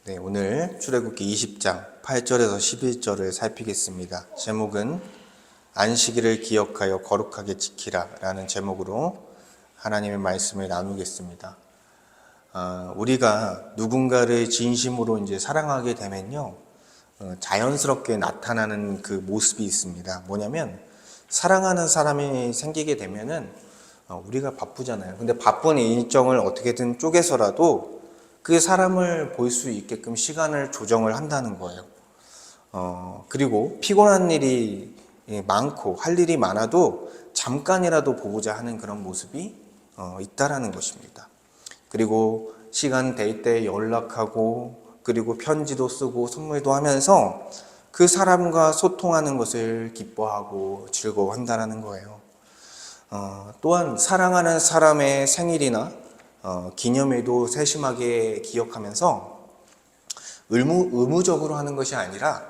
네, 오늘 출애굽기 20장 8절에서 11절을 살피겠습니다. 제목은 안식일을 기억하여 거룩하게 지키라 라는 제목으로 하나님의 말씀을 나누겠습니다. 우리가 누군가를 진심으로 사랑하게 되면요, 자연스럽게 나타나는 그 모습이 있습니다. 뭐냐면 사랑하는 사람이 생기게 되면은 우리가 바쁘잖아요. 근데 바쁜 일정을 어떻게든 쪼개서라도 그 사람을 볼 수 있게끔 시간을 조정을 한다는 거예요. 그리고 피곤한 일이 많고 할 일이 많아도 잠깐이라도 보고자 하는 그런 모습이 있다라는 것입니다. 그리고 시간 될 때 연락하고, 그리고 편지도 쓰고 선물도 하면서 그 사람과 소통하는 것을 기뻐하고 즐거워한다는 거예요. 또한 사랑하는 사람의 생일이나 기념일도 세심하게 기억하면서 의무적으로 하는 것이 아니라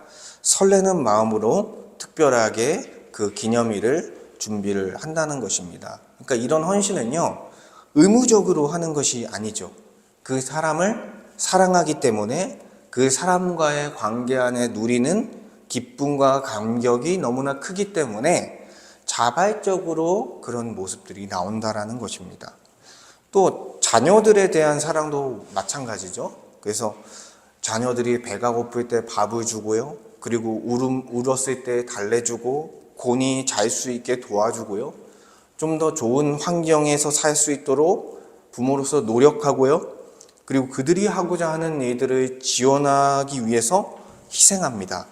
설레는 마음으로 특별하게 그 기념일을 준비를 한다는 것입니다. 그러니까 이런 헌신은요, 의무적으로 하는 것이 아니죠. 그 사람을 사랑하기 때문에 그 사람과의 관계 안에 누리는 기쁨과 감격이 너무나 크기 때문에 자발적으로 그런 모습들이 나온다라는 것입니다. 또 자녀들에 대한 사랑도 마찬가지죠. 그래서 자녀들이 배가 고플 때 밥을 주고요, 그리고 울었을 때 달래주고, 곤히 잘 수 있게 도와주고요, 좀 더 좋은 환경에서 살 수 있도록 부모로서 노력하고요, 그리고 그들이 하고자 하는 일들을 지원하기 위해서 희생합니다.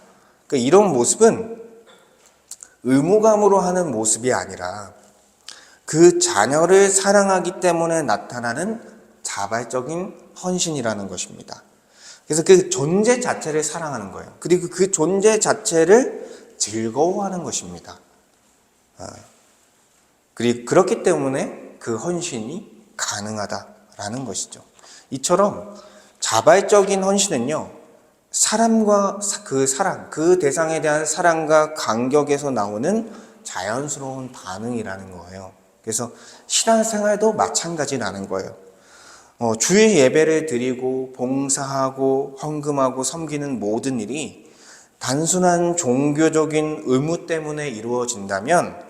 그러니까 이런 모습은 의무감으로 하는 모습이 아니라 그 자녀를 사랑하기 때문에 나타나는 자발적인 헌신이라는 것입니다. 그래서 그 존재 자체를 사랑하는 거예요. 그리고 그 존재 자체를 즐거워하는 것입니다. 그리고 그렇기 때문에 그 헌신이 가능하다라는 것이죠. 이처럼 자발적인 헌신은요, 사람과 그 사랑, 그 대상에 대한 사랑과 간격에서 나오는 자연스러운 반응이라는 거예요. 그래서 신앙생활도 마찬가지라는 거예요. 주일 예배를 드리고 봉사하고 헌금하고 섬기는 모든 일이 단순한 종교적인 의무 때문에 이루어진다면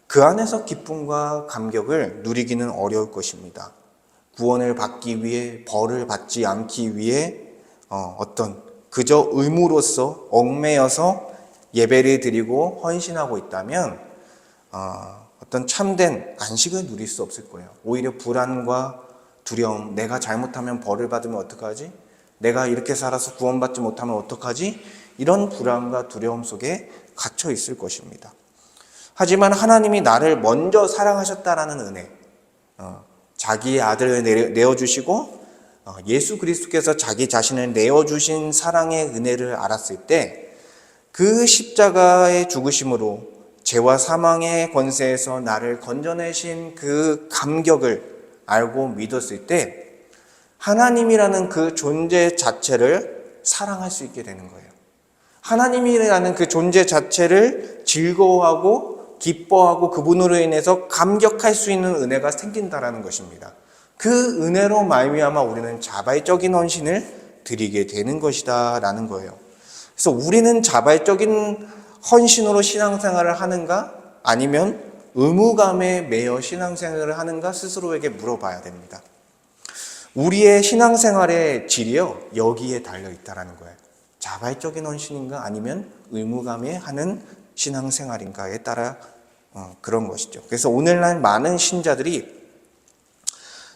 그 안에서 기쁨과 감격을 누리기는 어려울 것입니다. 구원을 받기 위해, 벌을 받지 않기 위해 그저 의무로서 얽매여서 예배를 드리고 헌신하고 있다면 어떤 참된 안식을 누릴 수 없을 거예요. 오히려 불안과 두려움, 내가 잘못하면 벌을 받으면 어떡하지? 내가 이렇게 살아서 구원받지 못하면 어떡하지? 이런 불안과 두려움 속에 갇혀 있을 것입니다. 하지만 하나님이 나를 먼저 사랑하셨다라는 은혜, 자기의 아들을 내어주시고 예수 그리스도께서 자기 자신을 내어주신 사랑의 은혜를 알았을 때 그 십자가의 죽으심으로 죄와 사망의 권세에서 나를 건져내신 그 감격을 알고 믿었을 때 하나님이라는 그 존재 자체를 사랑할 수 있게 되는 거예요. 하나님이라는 그 존재 자체를 즐거워하고 기뻐하고 그분으로 인해서 감격할 수 있는 은혜가 생긴다라는 것입니다. 그 은혜로 말미암아 우리는 자발적인 헌신을 드리게 되는 것이다 라는 거예요. 그래서 우리는 자발적인 헌신으로 신앙생활을 하는가, 아니면 의무감에 매여 신앙생활을 하는가 스스로에게 물어봐야 됩니다. 우리의 신앙생활의 질이요, 여기에 달려있다라는 거예요. 자발적인 헌신인가, 아니면 의무감에 하는 신앙생활인가에 따라 그런 것이죠. 그래서 오늘날 많은 신자들이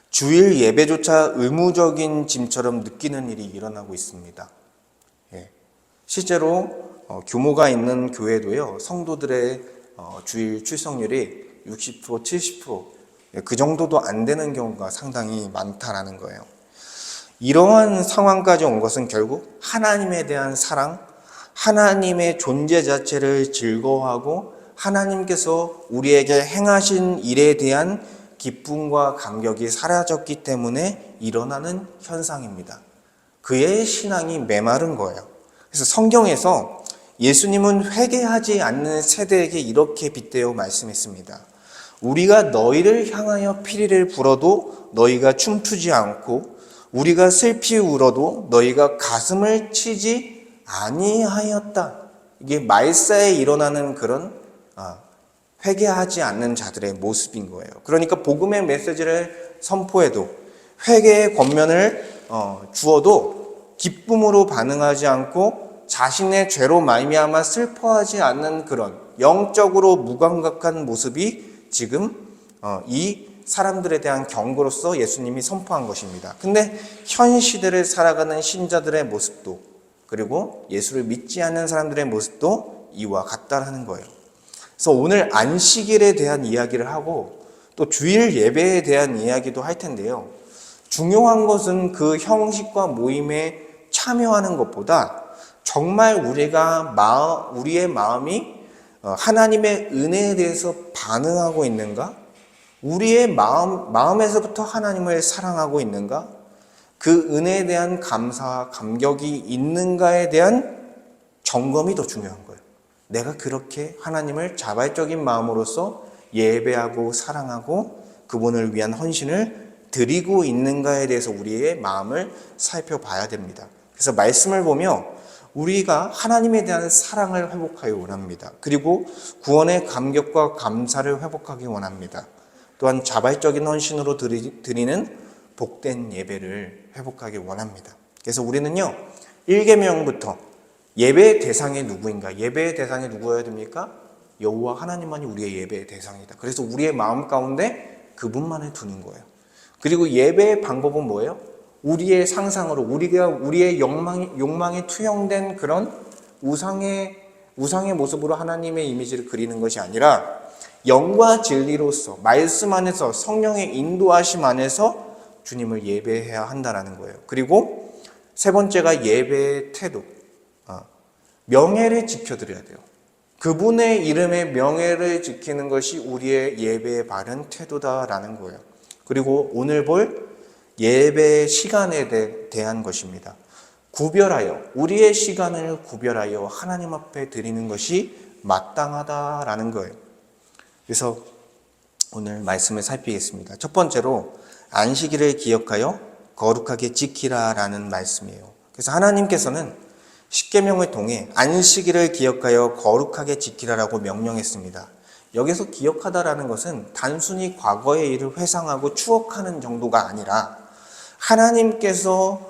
주일 예배조차 의무적인 짐처럼 느끼는 일이 일어나고 있습니다. 실제로 규모가 있는 교회도요, 성도들의 주일 출석률이 60%, 70% 그 정도도 안 되는 경우가 상당히 많다라는 거예요. 이러한 상황까지 온 것은 결국 하나님에 대한 사랑, 하나님의 존재 자체를 즐거워하고 하나님께서 우리에게 행하신 일에 대한 기쁨과 감격이 사라졌기 때문에 일어나는 현상입니다. 그의 신앙이 메마른 거예요. 그래서 성경에서 예수님은 회개하지 않는 세대에게 이렇게 빗대어 말씀했습니다. 우리가 너희를 향하여 피리를 불어도 너희가 춤추지 않고 우리가 슬피 울어도 너희가 가슴을 치지 아니하였다. 이게 말사에 일어나는 그런 회개하지 않는 자들의 모습인 거예요. 그러니까 복음의 메시지를 선포해도 회개의 권면을 주어도 기쁨으로 반응하지 않고 자신의 죄로 말미암아 슬퍼하지 않는 그런 영적으로 무감각한 모습이 지금 이 사람들에 대한 경고로서 예수님이 선포한 것입니다. 근데 현 시대를 살아가는 신자들의 모습도 그리고 예수를 믿지 않는 사람들의 모습도 이와 같다라는 거예요. 그래서 오늘 안식일에 대한 이야기를 하고 또 주일 예배에 대한 이야기도 할 텐데요. 중요한 것은 그 형식과 모임에 참여하는 것보다 정말 우리의 마음이 하나님의 은혜에 대해서 반응하고 있는가? 우리의 마음에서부터 하나님을 사랑하고 있는가? 그 은혜에 대한 감사와 감격이 있는가에 대한 점검이 더 중요한 거예요. 내가 그렇게 하나님을 자발적인 마음으로서 예배하고 사랑하고 그분을 위한 헌신을 드리고 있는가에 대해서 우리의 마음을 살펴봐야 됩니다. 그래서 말씀을 보며 우리가 하나님에 대한 사랑을 회복하기 원합니다. 그리고 구원의 감격과 감사를 회복하기 원합니다. 또한 자발적인 헌신으로 드리는 복된 예배를 회복하기 원합니다. 그래서 우리는요, 1계명부터 예배의 대상이 누구인가? 예배의 대상이 누구여야 됩니까? 여호와 하나님만이 우리의 예배의 대상이다. 그래서 우리의 마음 가운데 그분만을 두는 거예요. 그리고 예배의 방법은 뭐예요? 우리의 상상으로 우리의 욕망이 투영된 그런 우상의 모습으로 하나님의 이미지를 그리는 것이 아니라 영과 진리로서 말씀 안에서 성령의 인도하심 안에서 주님을 예배해야 한다는 거예요. 그리고 세 번째가 예배의 태도. 명예를 지켜드려야 돼요. 그분의 이름의 명예를 지키는 것이 우리의 예배의 바른 태도다라는 거예요. 그리고 오늘 볼 예배 시간에 대한 것입니다. 우리의 시간을 구별하여 하나님 앞에 드리는 것이 마땅하다라는 거예요. 그래서 오늘 말씀을 살피겠습니다. 첫 번째로 안식일을 기억하여 거룩하게 지키라라는 말씀이에요. 그래서 하나님께서는 십계명을 통해 안식일을 기억하여 거룩하게 지키라라고 명령했습니다. 여기서 기억하다라는 것은 단순히 과거의 일을 회상하고 추억하는 정도가 아니라 하나님께서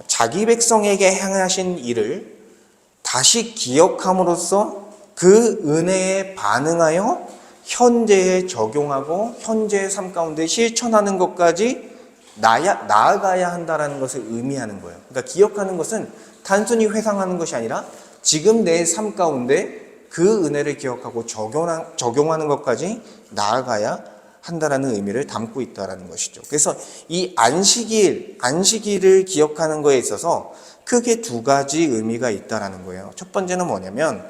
자기 백성에게 행하신 일을 다시 기억함으로써 그 은혜에 반응하여 현재에 적용하고 현재의 삶 가운데 실천하는 것까지 나아가야 한다는 것을 의미하는 거예요. 그러니까 기억하는 것은 단순히 회상하는 것이 아니라 지금 내 삶 가운데 그 은혜를 기억하고 적용하는 것까지 나아가야 한다라는 의미를 담고 있다라는 것이죠. 그래서 이 안식일을 기억하는 것에 있어서 크게 두 가지 의미가 있다라는 거예요. 첫 번째는 뭐냐면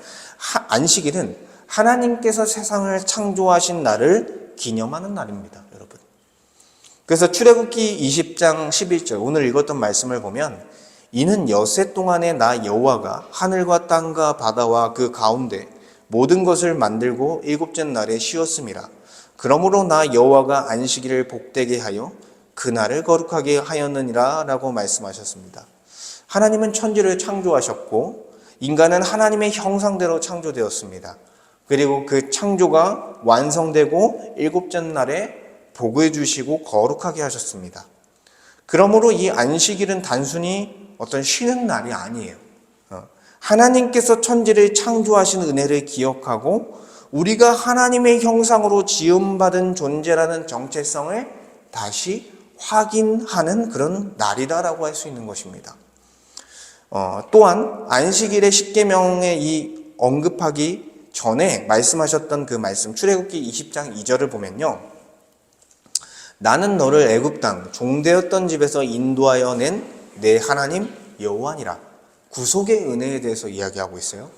안식일은 하나님께서 세상을 창조하신 날을 기념하는 날입니다, 여러분. 그래서 출애굽기 20장 11절 오늘 읽었던 말씀을 보면 이는 엿새 동안에 나 여호와가 하늘과 땅과 바다와 그 가운데 모든 것을 만들고 일곱째 날에 쉬었음이라. 그러므로 나 여호와가 안식일을 복되게 하여 그날을 거룩하게 하였느니라 라고 말씀하셨습니다. 하나님은 천지를 창조하셨고 인간은 하나님의 형상대로 창조되었습니다. 그리고 그 창조가 완성되고 일곱째 날에 복을 주시고 거룩하게 하셨습니다. 그러므로 이 안식일은 단순히 어떤 쉬는 날이 아니에요. 하나님께서 천지를 창조하신 은혜를 기억하고 우리가 하나님의 형상으로 지음받은 존재라는 정체성을 다시 확인하는 그런 날이다라고 할 수 있는 것입니다. 또한 안식일의 십계명의 이 언급하기 전에 말씀하셨던 그 말씀 출애굽기 20장 2절을 보면요. 나는 너를 애굽 땅 종되었던 집에서 인도하여 낸 내 하나님 여호와니라. 구속의 은혜에 대해서 이야기하고 있어요.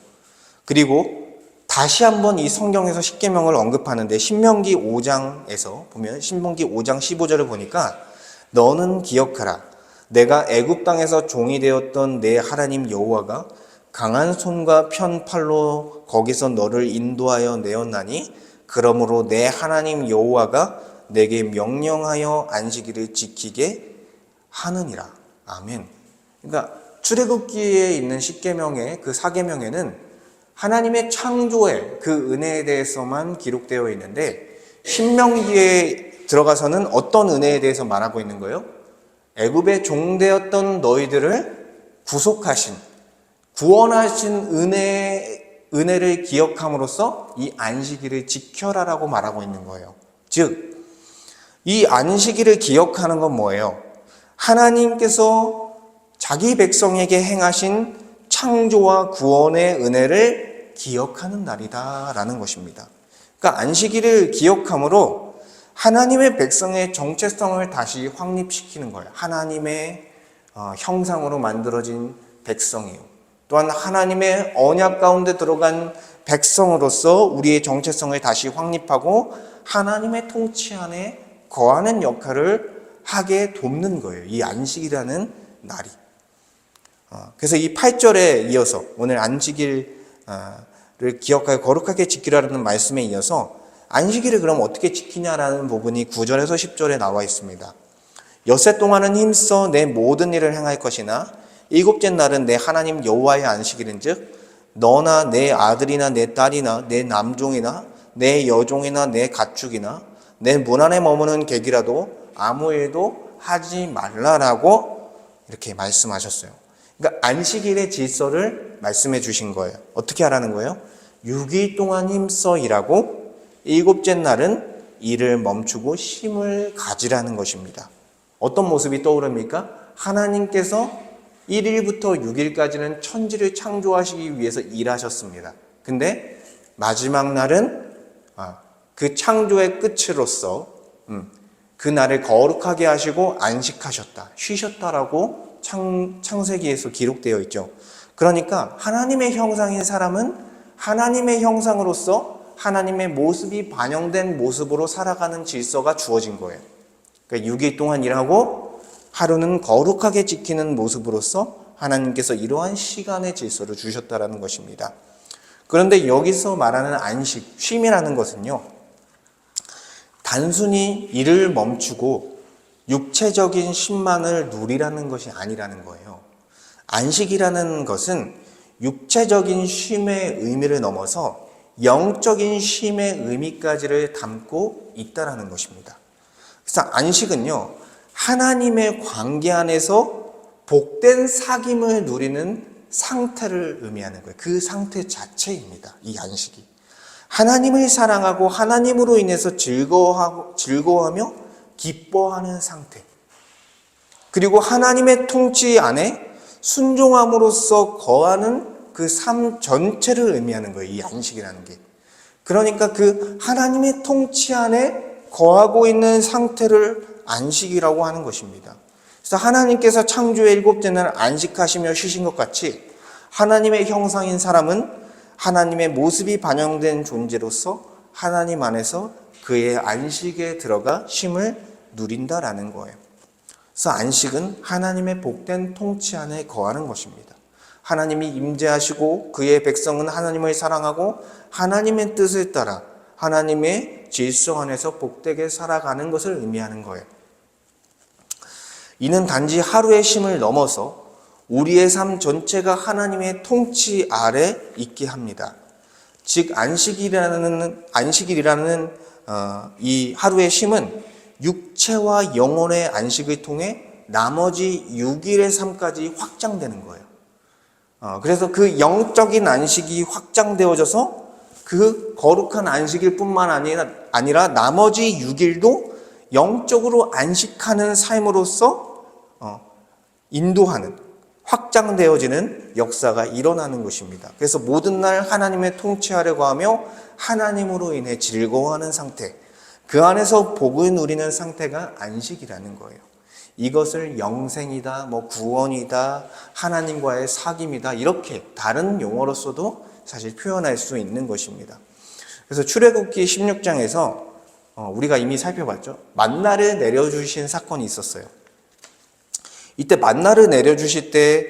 그리고 다시 한번 이 성경에서 십계명을 언급하는데 신명기 5장에서 보면 신명기 5장 15절을 보니까 너는 기억하라. 내가 애굽 땅에서 종이 되었던 내 하나님 여호와가 강한 손과 편 팔로 거기서 너를 인도하여 내었나니 그러므로 내 하나님 여호와가 내게 명령하여 안식일을 지키게 하느니라. 아멘. 그러니까 출애굽기에 있는 10계명의 그 4계명에는 하나님의 창조의 그 은혜에 대해서만 기록되어 있는데, 신명기에 들어가서는 어떤 은혜에 대해서 말하고 있는 거예요? 애굽의 종되었던 너희들을 구속하신, 구원하신 은혜를 기억함으로써 이 안식일을 지켜라라고 말하고 있는 거예요. 즉, 이 안식일을 기억하는 건 뭐예요? 하나님께서 자기 백성에게 행하신 창조와 구원의 은혜를 기억하는 날이다라는 것입니다. 그러니까 안식일을 기억함으로 하나님의 백성의 정체성을 다시 확립시키는 거예요. 하나님의 형상으로 만들어진 백성이요. 또한 하나님의 언약 가운데 들어간 백성으로서 우리의 정체성을 다시 확립하고 하나님의 통치 안에 거하는 역할을 하게 돕는 거예요. 이 안식이라는 날이. 그래서 이 8절에 이어서 오늘 안식일을 기억하여 거룩하게 지키라는 말씀에 이어서 안식일을 그럼 어떻게 지키냐라는 부분이 9절에서 10절에 나와 있습니다. 엿새 동안은 힘써 내 모든 일을 행할 것이나 일곱째 날은 내 하나님 여호와의 안식일인즉 너나 내 아들이나 내 딸이나 내 남종이나 내 여종이나 내 가축이나 내 문 안에 머무는 객이라도 아무 일도 하지 말라라고 이렇게 말씀하셨어요. 그러니까 안식일의 질서를 말씀해 주신 거예요. 어떻게 하라는 거예요? 6일 동안 힘써 일하고 일곱째 날은 일을 멈추고 쉼을 가지라는 것입니다. 어떤 모습이 떠오릅니까? 하나님께서 1일부터 6일까지는 천지를 창조하시기 위해서 일하셨습니다. 근데 마지막 날은 그 창조의 끝으로서 그 날을 거룩하게 하시고 안식하셨다, 쉬셨다라고 창세기에서 기록되어 있죠. 그러니까 하나님의 형상인 사람은 하나님의 형상으로서 하나님의 모습이 반영된 모습으로 살아가는 질서가 주어진 거예요. 그러니까 6일 동안 일하고 하루는 거룩하게 지키는 모습으로서 하나님께서 이러한 시간의 질서를 주셨다라는 것입니다. 그런데 여기서 말하는 안식, 쉼이라는 것은요, 단순히 일을 멈추고 육체적인 쉼만을 누리라는 것이 아니라는 거예요. 안식이라는 것은 육체적인 쉼의 의미를 넘어서 영적인 쉼의 의미까지를 담고 있다라는 것입니다. 그래서 안식은요, 하나님의 관계 안에서 복된 sak임을 누리는 상태를 의미하는 거예요. 그 상태 자체입니다. 이 안식이. 하나님을 사랑하고 하나님으로 인해서 즐거워하며 기뻐하는 상태. 그리고 하나님의 통치 안에 순종함으로써 거하는 그 삶 전체를 의미하는 거예요. 이 안식이라는 게. 그러니까 그 하나님의 통치 안에 거하고 있는 상태를 안식이라고 하는 것입니다. 그래서 하나님께서 창조의 일곱째 날 안식하시며 쉬신 것 같이 하나님의 형상인 사람은 하나님의 모습이 반영된 존재로서 하나님 안에서 그의 안식에 들어가 쉼을 누린다라는 거예요. 그래서 안식은 하나님의 복된 통치 안에 거하는 것입니다. 하나님이 임재하시고 그의 백성은 하나님을 사랑하고 하나님의 뜻을 따라 하나님의 질서 안에서 복되게 살아가는 것을 의미하는 거예요. 이는 단지 하루의 쉼을 넘어서 우리의 삶 전체가 하나님의 통치 아래 있게 합니다. 즉 안식일이라는 이 하루의 쉼은 육체와 영혼의 안식을 통해 나머지 6일의 삶까지 확장되는 거예요. 그래서 그 영적인 안식이 확장되어져서 그 거룩한 안식일 뿐만 아니라 나머지 6일도 영적으로 안식하는 삶으로서 인도하는, 확장되어지는 역사가 일어나는 것입니다. 그래서 모든 날 하나님의 통치 아래 거하며 하나님으로 인해 즐거워하는 상태, 그 안에서 복을 누리는 상태가 안식이라는 거예요. 이것을 영생이다, 구원이다, 하나님과의 사귐이다, 이렇게 다른 용어로서도 사실 표현할 수 있는 것입니다. 그래서 출애굽기 16장에서 우리가 이미 살펴봤죠. 만나를 내려주신 사건이 있었어요. 이때 만나를 내려주실 때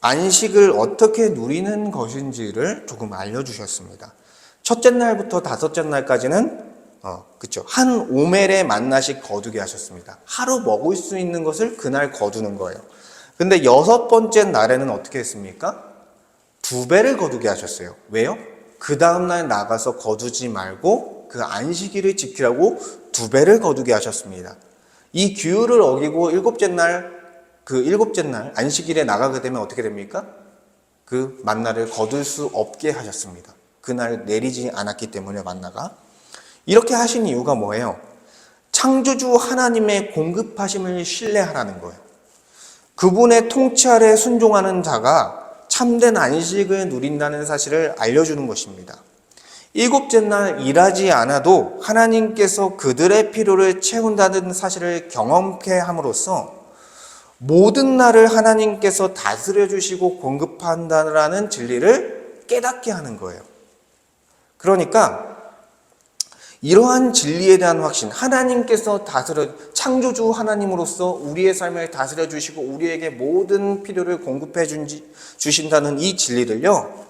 안식을 어떻게 누리는 것인지를 조금 알려주셨습니다. 첫째 날부터 다섯째 날까지는 그쵸. 한 오멜의 만나씩 거두게 하셨습니다. 하루 먹을 수 있는 것을 그날 거두는 거예요. 근데 6번째 날에는 어떻게 했습니까? 2배를 거두게 하셨어요. 왜요? 그 다음날 나가서 거두지 말고 그 안식일을 지키라고 2배를 거두게 하셨습니다. 이 규율을 어기고 일곱째 날 안식일에 나가게 되면 어떻게 됩니까? 그 만나를 거둘 수 없게 하셨습니다. 그날 내리지 않았기 때문에 만나가. 이렇게 하신 이유가 뭐예요? 창조주 하나님의 공급하심을 신뢰하라는 거예요. 그분의 통치 아래 순종하는 자가 참된 안식을 누린다는 사실을 알려주는 것입니다. 일곱째 날 일하지 않아도 하나님께서 그들의 필요를 채운다는 사실을 경험케 함으로써 모든 날을 하나님께서 다스려 주시고 공급한다는 진리를 깨닫게 하는 거예요. 그러니까 이러한 진리에 대한 확신, 하나님께서 창조주 하나님으로서 우리의 삶을 다스려 주시고 우리에게 모든 필요를 공급해 주신다는 이 진리를요,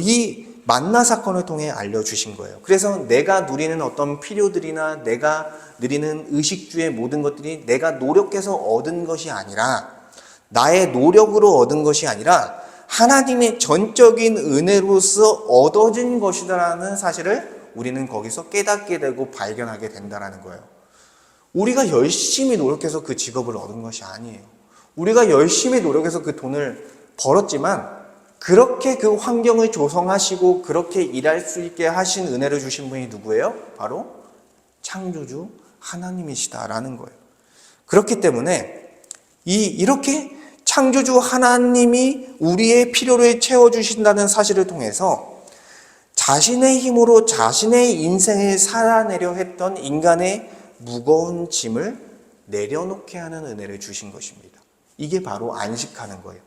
이 만나 사건을 통해 알려주신 거예요. 그래서 내가 누리는 어떤 필요들이나 내가 누리는 의식주의 모든 것들이 내가 노력해서 얻은 것이 아니라, 나의 노력으로 얻은 것이 아니라 하나님의 전적인 은혜로서 얻어진 것이다라는 사실을 우리는 거기서 깨닫게 되고 발견하게 된다는 거예요. 우리가 열심히 노력해서 그 직업을 얻은 것이 아니에요. 우리가 열심히 노력해서 그 돈을 벌었지만 그렇게 그 환경을 조성하시고 그렇게 일할 수 있게 하신 은혜를 주신 분이 누구예요? 바로 창조주 하나님이시다라는 거예요. 그렇기 때문에 이렇게 창조주 하나님이 우리의 필요를 채워주신다는 사실을 통해서 자신의 힘으로 자신의 인생을 살아내려 했던 인간의 무거운 짐을 내려놓게 하는 은혜를 주신 것입니다. 이게 바로 안식하는 거예요.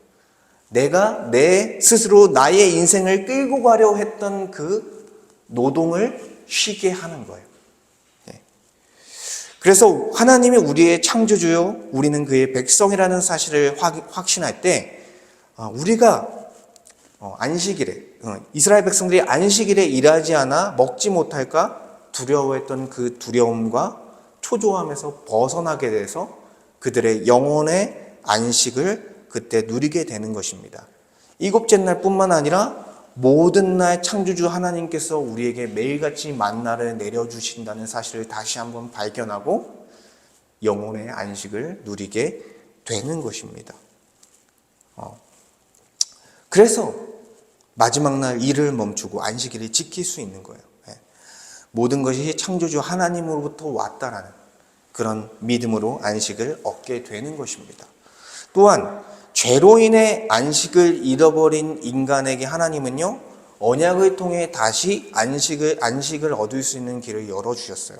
내가 내 스스로 나의 인생을 끌고 가려 했던 그 노동을 쉬게 하는 거예요. 그래서 하나님이 우리의 창조주요, 우리는 그의 백성이라는 사실을 확신할 때 우리가 안식일에 이스라엘 백성들이 안식일에 일하지 않아 먹지 못할까 두려워했던 그 두려움과 초조함에서 벗어나게 돼서 그들의 영혼의 안식을 그때 누리게 되는 것입니다. 일곱째 날뿐만 아니라 모든 날 창조주 하나님께서 우리에게 매일같이 만나를 내려주신다는 사실을 다시 한번 발견하고 영혼의 안식을 누리게 되는 것입니다. 그래서 마지막 날 일을 멈추고 안식일을 지킬 수 있는 거예요. 모든 것이 창조주 하나님으로부터 왔다라는 그런 믿음으로 안식을 얻게 되는 것입니다. 또한 죄로 인해 안식을 잃어버린 인간에게 하나님은요, 언약을 통해 다시 안식을 얻을 수 있는 길을 열어주셨어요.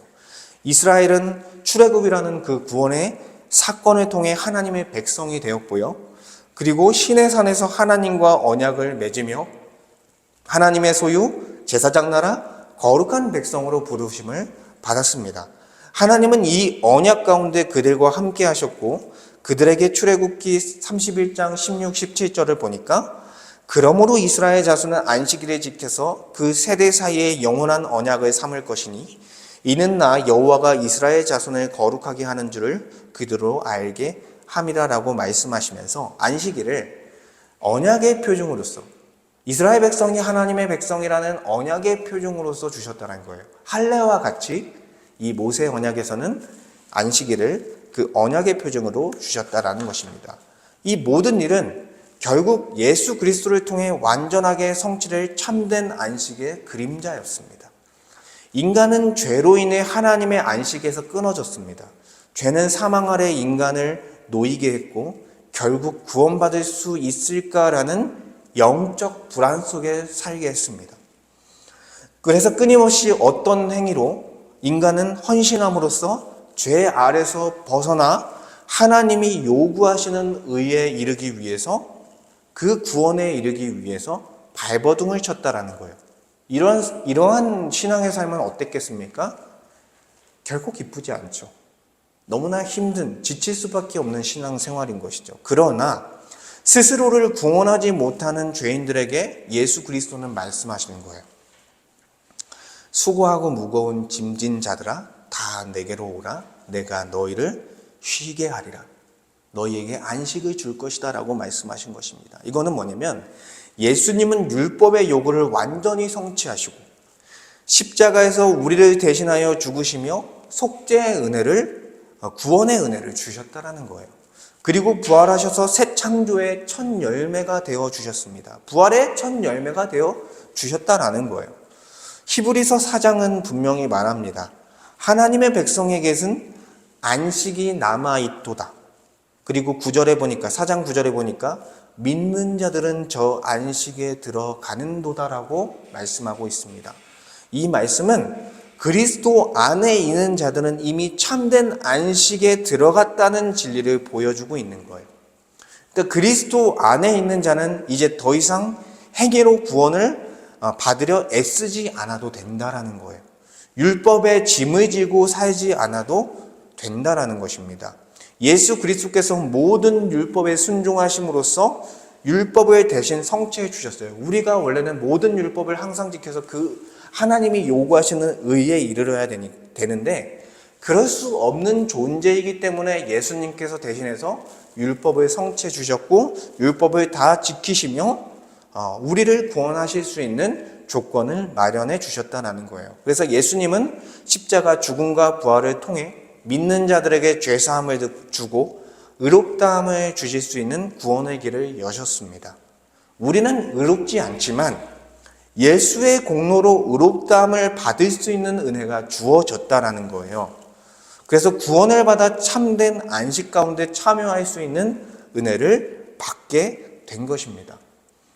이스라엘은 출애굽이라는 그 구원의 사건을 통해 하나님의 백성이 되었고요. 그리고 시내산에서 하나님과 언약을 맺으며 하나님의 소유, 제사장 나라, 거룩한 백성으로 부르심을 받았습니다. 하나님은 이 언약 가운데 그들과 함께 하셨고 그들에게 출애굽기 31장 16, 17절을 보니까 그러므로 이스라엘 자손은 안식일을 지켜서 그 세대 사이에 영원한 언약을 삼을 것이니 이는 나 여호와가 이스라엘 자손을 거룩하게 하는 줄을 그들로 알게 함이라라고 말씀하시면서 안식일을 언약의 표징으로서 이스라엘 백성이 하나님의 백성이라는 언약의 표징으로서 주셨다는 거예요. 할례와 같이 이 모세 언약에서는 안식일을 그 언약의 표징으로 주셨다라는 것입니다. 이 모든 일은 결국 예수 그리스도를 통해 완전하게 성취될 참된 안식의 그림자였습니다. 인간은 죄로 인해 하나님의 안식에서 끊어졌습니다. 죄는 사망 아래 인간을 놓이게 했고 결국 구원받을 수 있을까라는 영적 불안 속에 살게 했습니다. 그래서 끊임없이 어떤 행위로 인간은 헌신함으로써 죄 아래서 벗어나 하나님이 요구하시는 의에 이르기 위해서 그 구원에 이르기 위해서 발버둥을 쳤다라는 거예요. 이러한 신앙의 삶은 어땠겠습니까? 결코 기쁘지 않죠. 너무나 힘든, 지칠 수밖에 없는 신앙생활인 것이죠. 그러나 스스로를 구원하지 못하는 죄인들에게 예수 그리스도는 말씀하시는 거예요. 수고하고 무거운 짐진 자들아 다 내게로 오라. 내가 너희를 쉬게 하리라. 너희에게 안식을 줄 것이다 라고 말씀하신 것입니다. 이거는 뭐냐면 예수님은 율법의 요구를 완전히 성취하시고 십자가에서 우리를 대신하여 죽으시며 속죄의 은혜를, 구원의 은혜를 주셨다라는 거예요. 그리고 부활하셔서 새 창조의 첫 열매가 되어 주셨습니다. 부활의 첫 열매가 되어 주셨다라는 거예요. 히브리서 4장은 분명히 말합니다. 하나님의 백성에게는 안식이 남아있도다. 그리고 9절에 보니까, 4장 9절에 보니까 믿는 자들은 저 안식에 들어가는도다라고 말씀하고 있습니다. 이 말씀은 그리스도 안에 있는 자들은 이미 참된 안식에 들어갔다는 진리를 보여주고 있는 거예요. 그러니까 그리스도 안에 있는 자는 이제 더 이상 행위로 구원을 받으려 애쓰지 않아도 된다라는 거예요. 율법의 짐을 지고 살지 않아도 된다라는 것입니다. 예수 그리스도께서 모든 율법에 순종하심으로써 율법을 대신 성취해 주셨어요. 우리가 원래는 모든 율법을 항상 지켜서 그 하나님이 요구하시는 의에 이르러야 되는데 그럴 수 없는 존재이기 때문에 예수님께서 대신해서 율법을 성취해 주셨고 율법을 다 지키시며 우리를 구원하실 수 있는 조건을 마련해 주셨다는 거예요. 그래서 예수님은 십자가 죽음과 부활을 통해 믿는 자들에게 죄사함을 주고 의롭다함을 주실 수 있는 구원의 길을 여셨습니다. 우리는 의롭지 않지만 예수의 공로로 의롭다함을 받을 수 있는 은혜가 주어졌다라는 거예요. 그래서 구원을 받아 참된 안식 가운데 참여할 수 있는 은혜를 받게 된 것입니다.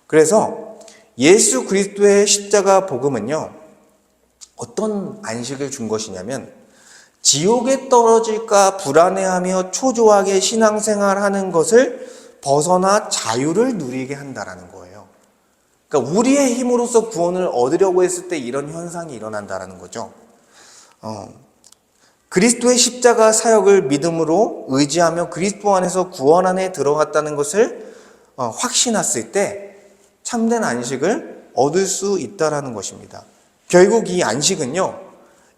그래서 예수 그리스도의 십자가 복음은요, 어떤 안식을 준 것이냐면 지옥에 떨어질까 불안해하며 초조하게 신앙생활하는 것을 벗어나 자유를 누리게 한다라는 거예요. 그러니까 우리의 힘으로써 구원을 얻으려고 했을 때 이런 현상이 일어난다라는 거죠. 그리스도의 십자가 사역을 믿음으로 의지하며 그리스도 안에서 구원 안에 들어갔다는 것을 확신했을 때 참된 안식을 얻을 수 있다라는 것입니다. 결국 이 안식은요,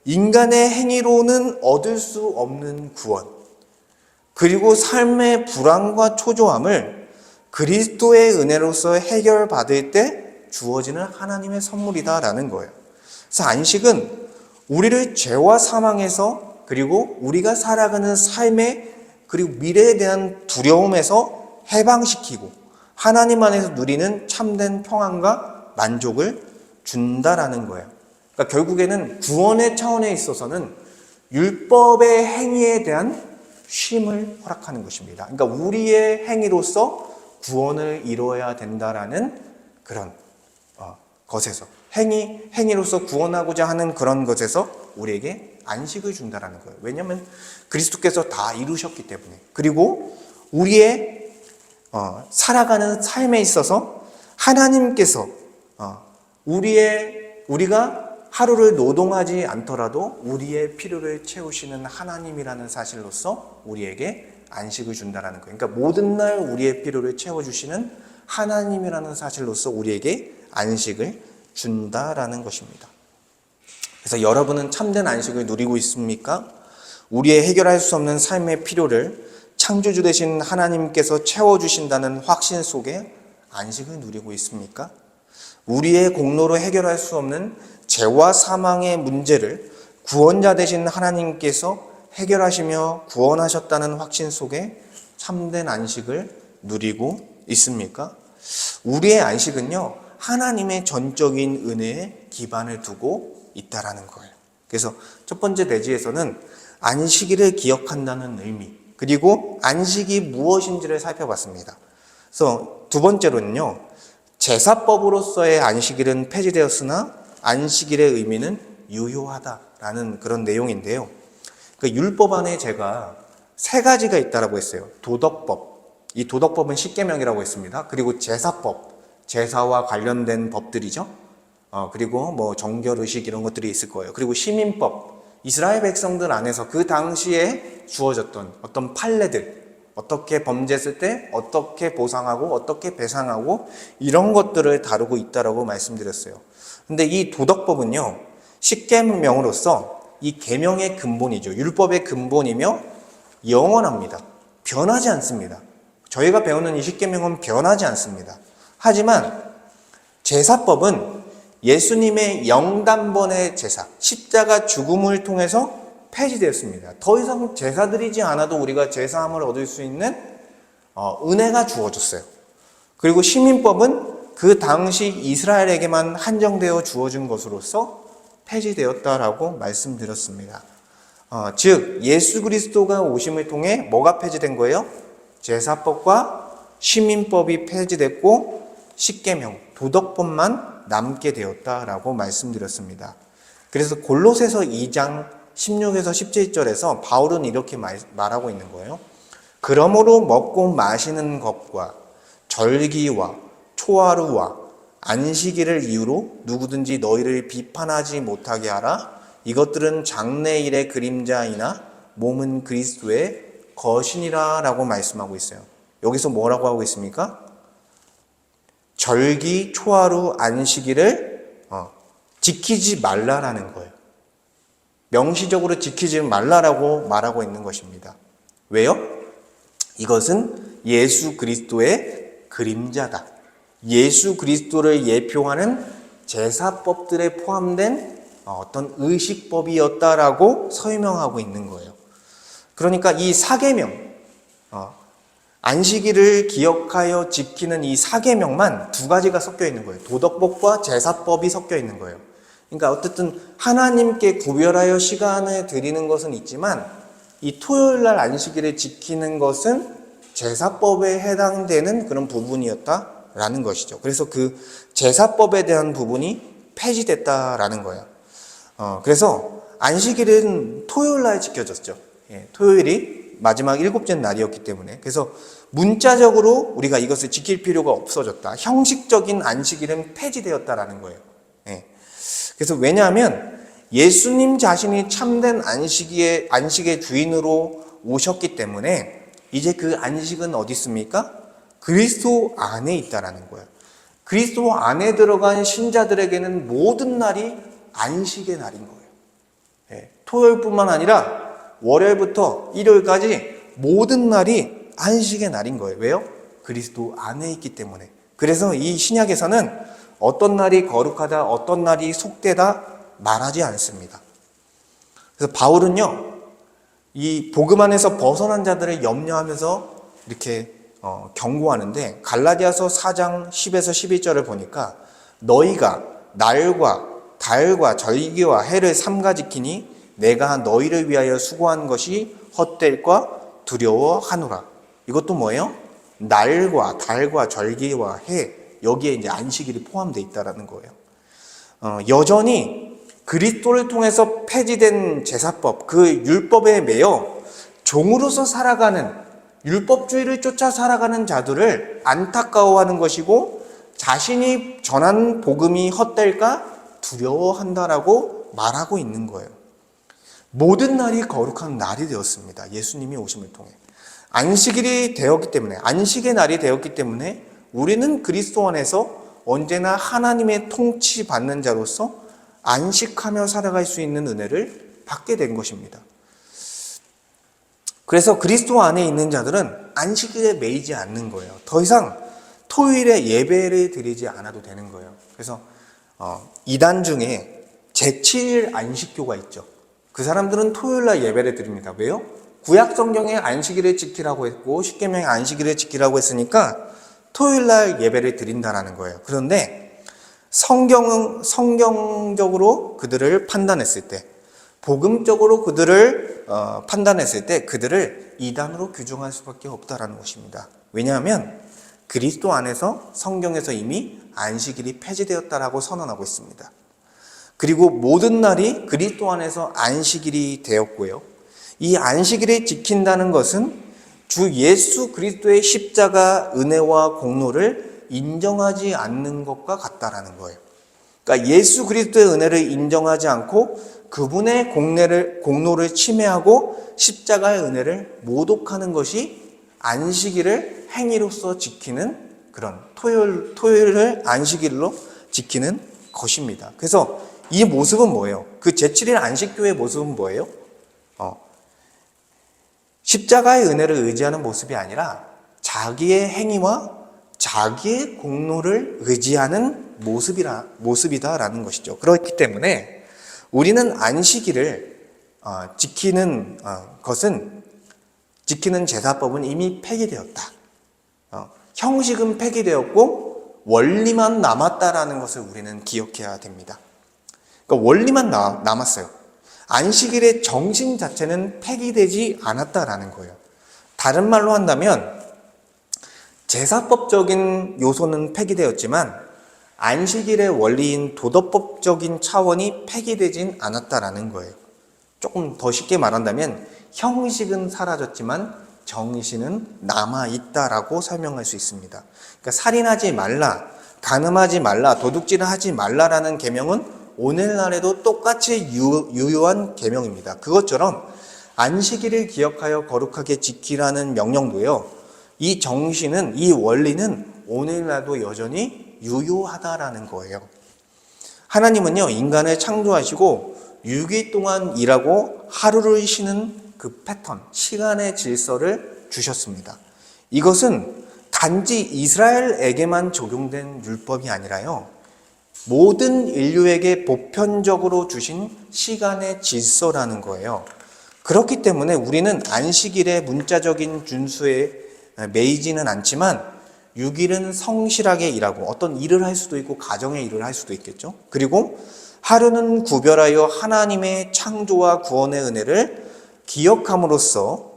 인간의 행위로는 얻을 수 없는 구원, 그리고 삶의 불안과 초조함을 그리스도의 은혜로서 해결받을 때 주어지는 하나님의 선물이다라는 거예요. 그래서 안식은 우리를 죄와 사망에서 그리고 우리가 살아가는 삶의 그리고 미래에 대한 두려움에서 해방시키고 하나님 안에서 누리는 참된 평안과 만족을 준다라는 거예요. 그러니까 결국에는 구원의 차원에 있어서는 율법의 행위에 대한 쉼을 허락하는 것입니다. 그러니까 우리의 행위로서 구원을 이루어야 된다라는 그런 것에서 행위로서 구원하고자 하는 그런 것에서 우리에게 안식을 준다라는 거예요. 왜냐하면 그리스도께서 다 이루셨기 때문에. 그리고 우리의 살아가는 삶에 있어서 하나님께서 우리가 하루를 노동하지 않더라도 우리의 필요를 채우시는 하나님이라는 사실로서 우리에게 안식을 준다라는 거예요. 그러니까 모든 날 우리의 필요를 채워주시는 하나님이라는 사실로서 우리에게 안식을 준다라는 것입니다. 그래서 여러분은 참된 안식을 누리고 있습니까? 우리의 해결할 수 없는 삶의 필요를 창조주 되신 하나님께서 채워주신다는 확신 속에 안식을 누리고 있습니까? 우리의 공로로 해결할 수 없는 죄와 사망의 문제를 구원자 되신 하나님께서 해결하시며 구원하셨다는 확신 속에 참된 안식을 누리고 있습니까? 우리의 안식은요, 하나님의 전적인 은혜에 기반을 두고 있다라는 거예요. 그래서 첫 번째 내지에서는 안식일을 기억한다는 의미, 그리고 안식이 무엇인지를 살펴봤습니다. 그래서 두 번째로는요, 제사법으로서의 안식일은 폐지되었으나 안식일의 의미는 유효하다라는 그런 내용인데요. 그 율법 안에 제가 세 가지가 있다라고 했어요. 도덕법, 이 도덕법은 십계명이라고 했습니다. 그리고 제사법, 제사와 관련된 법들이죠. 그리고 뭐 정결의식 이런 것들이 있을 거예요. 그리고 시민법, 이스라엘 백성들 안에서 그 당시에 주어졌던 어떤 판례들, 어떻게 범죄했을 때 어떻게 보상하고 어떻게 배상하고 이런 것들을 다루고 있다라고 말씀드렸어요. 근데 이 도덕법은요, 십계명으로서 이 계명의 근본이죠. 율법의 근본이며 영원합니다. 변하지 않습니다. 저희가 배우는 이 십계명은 변하지 않습니다. 하지만 제사법은 예수님의 영단번의 제사, 십자가 죽음을 통해서 폐지되었습니다. 더 이상 제사 드리지 않아도 우리가 제사함을 얻을 수 있는 은혜가 주어졌어요. 그리고 시민법은 그 당시 이스라엘에게만 한정되어 주어진 것으로서 폐지되었다라고 말씀드렸습니다. 즉 예수 그리스도가 오심을 통해 뭐가 폐지된 거예요? 제사법과 시민법이 폐지됐고 십계명, 도덕법만 남게 되었다라고 말씀드렸습니다. 그래서 골로새서 2장 16에서 17절에서 바울은 이렇게 말하고 있는 거예요. 그러므로 먹고 마시는 것과 절기와 초하루와 안식일을 이유로 누구든지 너희를 비판하지 못하게 하라. 이것들은 장래일의 그림자이나 몸은 그리스도의 거신이라 라고 말씀하고 있어요. 여기서 뭐라고 하고 있습니까? 절기, 초하루, 안식일을 지키지 말라라는 거예요. 명시적으로 지키지 말라라고 말하고 있는 것입니다. 왜요? 이것은 예수 그리스도의 그림자다. 예수 그리스도를 예표하는 제사법들에 포함된 어떤 의식법이었다라고 설명하고 있는 거예요. 그러니까 이 사계명, 안식일을 기억하여 지키는 이 사계명만 두 가지가 섞여 있는 거예요. 도덕법과 제사법이 섞여 있는 거예요. 그러니까 어쨌든 하나님께 구별하여 시간을 드리는 것은 있지만 이 토요일날 안식일을 지키는 것은 제사법에 해당되는 그런 부분이었다라는 것이죠. 그래서 그 제사법에 대한 부분이 폐지됐다라는 거예요. 그래서 안식일은 토요일날 지켜졌죠. 토요일이 마지막 일곱째 날이었기 때문에. 그래서 문자적으로 우리가 이것을 지킬 필요가 없어졌다. 형식적인 안식일은 폐지되었다라는 거예요. 그래서 왜냐하면 예수님 자신이 참된 안식의 주인으로 오셨기 때문에 이제 그 안식은 어디 있습니까? 그리스도 안에 있다라는 거예요. 그리스도 안에 들어간 신자들에게는 모든 날이 안식의 날인 거예요. 토요일뿐만 아니라 월요일부터 일요일까지 모든 날이 안식의 날인 거예요. 왜요? 그리스도 안에 있기 때문에. 그래서 이 신약에서는 어떤 날이 거룩하다, 어떤 날이 속되다 말하지 않습니다. 그래서 바울은요, 이 복음 안에서 벗어난 자들을 염려하면서 이렇게 경고하는데 갈라디아서 4장 10에서 11절을 보니까 너희가 날과 달과 절기와 해를 삼가 지키니 내가 너희를 위하여 수고한 것이 헛될까 두려워하노라. 이것도 뭐예요? 날과 달과 절기와 해, 여기에 이제 안식일이 포함되어 있다라는 거예요. 여전히 그리스도를 통해서 폐지된 제사법, 그 율법에 매여 종으로서 살아가는, 율법주의를 쫓아 살아가는 자들을 안타까워하는 것이고 자신이 전한 복음이 헛될까 두려워한다라고 말하고 있는 거예요. 모든 날이 거룩한 날이 되었습니다. 예수님이 오심을 통해. 안식일이 되었기 때문에, 안식의 날이 되었기 때문에 우리는 그리스도 안에서 언제나 하나님의 통치받는 자로서 안식하며 살아갈 수 있는 은혜를 받게 된 것입니다. 그래서 그리스도 안에 있는 자들은 안식일에 매이지 않는 거예요. 더 이상 토요일에 예배를 드리지 않아도 되는 거예요. 그래서 이단 중에 제7일 안식교가 있죠. 그 사람들은 토요일날 예배를 드립니다. 왜요? 구약 성경에 안식일을 지키라고 했고 십계명에 안식일을 지키라고 했으니까 토요일날 예배를 드린다라는 거예요. 그런데 성경적으로 그들을 판단했을 때, 복음적으로 그들을 판단했을 때 그들을 이단으로 규정할 수밖에 없다라는 것입니다. 왜냐하면 그리스도 안에서 성경에서 이미 안식일이 폐지되었다라고 선언하고 있습니다. 그리고 모든 날이 그리스도 안에서 안식일이 되었고요. 이 안식일을 지킨다는 것은 주 예수 그리스도의 십자가 은혜와 공로를 인정하지 않는 것과 같다라는 거예요. 그러니까 예수 그리스도의 은혜를 인정하지 않고 그분의 공로를 침해하고 십자가의 은혜를 모독하는 것이 안식일을 행위로서 지키는 그런 토요일을 안식일로 지키는 것입니다. 그래서 이 모습은 뭐예요? 그 제7일 안식교의 모습은 뭐예요? 십자가의 은혜를 의지하는 모습이 아니라 자기의 행위와 자기의 공로를 의지하는 모습이다라는 것이죠. 그렇기 때문에 우리는 안식일을 지키는 제사법은 이미 폐기되었다. 형식은 폐기되었고 원리만 남았다라는 것을 우리는 기억해야 됩니다. 그러니까 원리만 남았어요. 안식일의 정신 자체는 폐기되지 않았다라는 거예요. 다른 말로 한다면 제사법적인 요소는 폐기되었지만 안식일의 원리인 도덕법적인 차원이 폐기되진 않았다라는 거예요. 조금 더 쉽게 말한다면 형식은 사라졌지만 정신은 남아있다라고 설명할 수 있습니다. 그러니까 살인하지 말라, 간음하지 말라, 도둑질을 하지 말라라는 계명은 오늘날에도 똑같이 유효한 계명입니다. 그것처럼 안식일을 기억하여 거룩하게 지키라는 명령도요, 이 정신은, 이 원리는 오늘날도 여전히 유효하다라는 거예요. 하나님은요, 인간을 창조하시고 6일 동안 일하고 하루를 쉬는 그 패턴, 시간의 질서를 주셨습니다. 이것은 단지 이스라엘에게만 적용된 율법이 아니라요, 모든 인류에게 보편적으로 주신 시간의 질서라는 거예요. 그렇기 때문에 우리는 안식일의 문자적인 준수에 매이지는 않지만 6일은 성실하게 일하고 어떤 일을 할 수도 있고 가정의 일을 할 수도 있겠죠. 그리고 하루는 구별하여 하나님의 창조와 구원의 은혜를 기억함으로써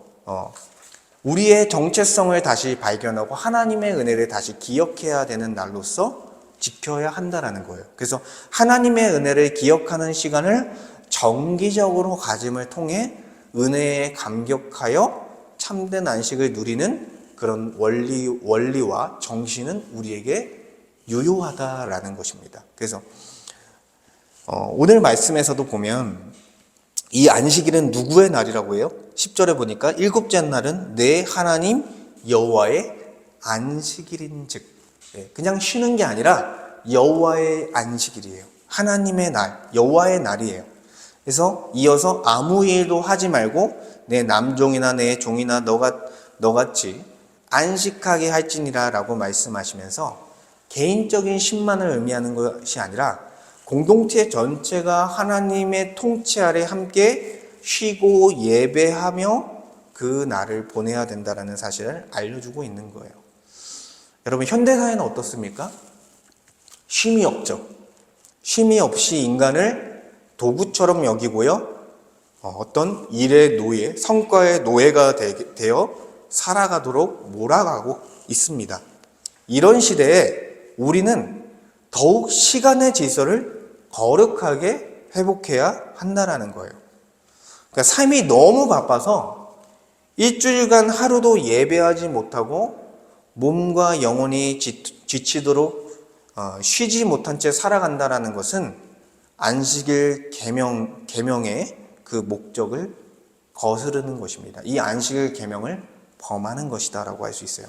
우리의 정체성을 다시 발견하고 하나님의 은혜를 다시 기억해야 되는 날로서 지켜야 한다는 거예요. 그래서 하나님의 은혜를 기억하는 시간을 정기적으로 가짐을 통해 은혜에 감격하여 참된 안식을 누리는 그런 원리와 정신은 우리에게 유효하다라는 것입니다. 그래서 오늘 말씀에서도 보면 이 안식일은 누구의 날이라고 해요? 10절에 보니까 일곱째 날은 내 하나님 여호와의 안식일인즉, 그냥 쉬는 게 아니라 여호와의 안식일이에요. 하나님의 날, 여호와의 날이에요. 그래서 이어서 아무 일도 하지 말고 내 남종이나 내 종이나 너같이 안식하게 할지니라 라고 말씀하시면서 개인적인 신만을 의미하는 것이 아니라 공동체 전체가 하나님의 통치 아래 함께 쉬고 예배하며 그 날을 보내야 된다는 사실을 알려주고 있는 거예요. 여러분, 현대사회는 어떻습니까? 쉼이 없죠. 쉼이 없이 인간을 도구처럼 여기고요, 어떤 일의 노예, 성과의 노예가 되어 살아가도록 몰아가고 있습니다. 이런 시대에 우리는 더욱 시간의 질서를 거룩하게 회복해야 한다는 거예요. 그러니까 삶이 너무 바빠서 일주일간 하루도 예배하지 못하고 몸과 영혼이 지치도록 쉬지 못한 채 살아간다는 것은 안식일 계명의 그 목적을 거스르는 것입니다. 이 안식일 계명을 범하는 것이다라고 할 수 있어요.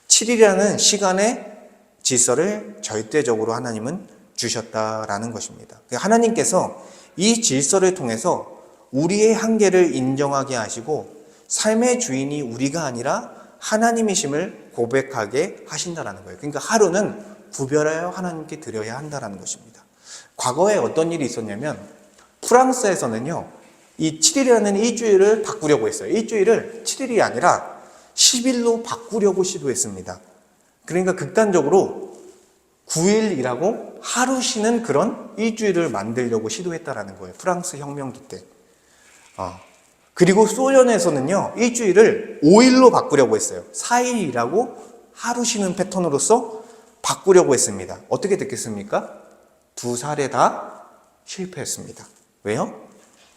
7일이라는 시간의 질서를 절대적으로 하나님은 주셨다라는 것입니다. 하나님께서 이 질서를 통해서 우리의 한계를 인정하게 하시고 삶의 주인이 우리가 아니라 하나님이심을 고백하게 하신다라는 거예요. 그러니까 하루는 구별하여 하나님께 드려야 한다라는 것입니다. 과거에 어떤 일이 있었냐면 프랑스에서는요, 이 7일이라는 일주일을 바꾸려고 했어요. 일주일을 7일이 아니라 10일로 바꾸려고 시도했습니다. 그러니까 극단적으로 9일 일하고 하루 쉬는 그런 일주일을 만들려고 시도했다라는 거예요. 프랑스 혁명기 때. 그리고 소련에서는요, 일주일을 5일로 바꾸려고 했어요. 4일 일하고 하루 쉬는 패턴으로서 바꾸려고 했습니다. 어떻게 됐겠습니까? 두 사례 다 실패했습니다. 왜요?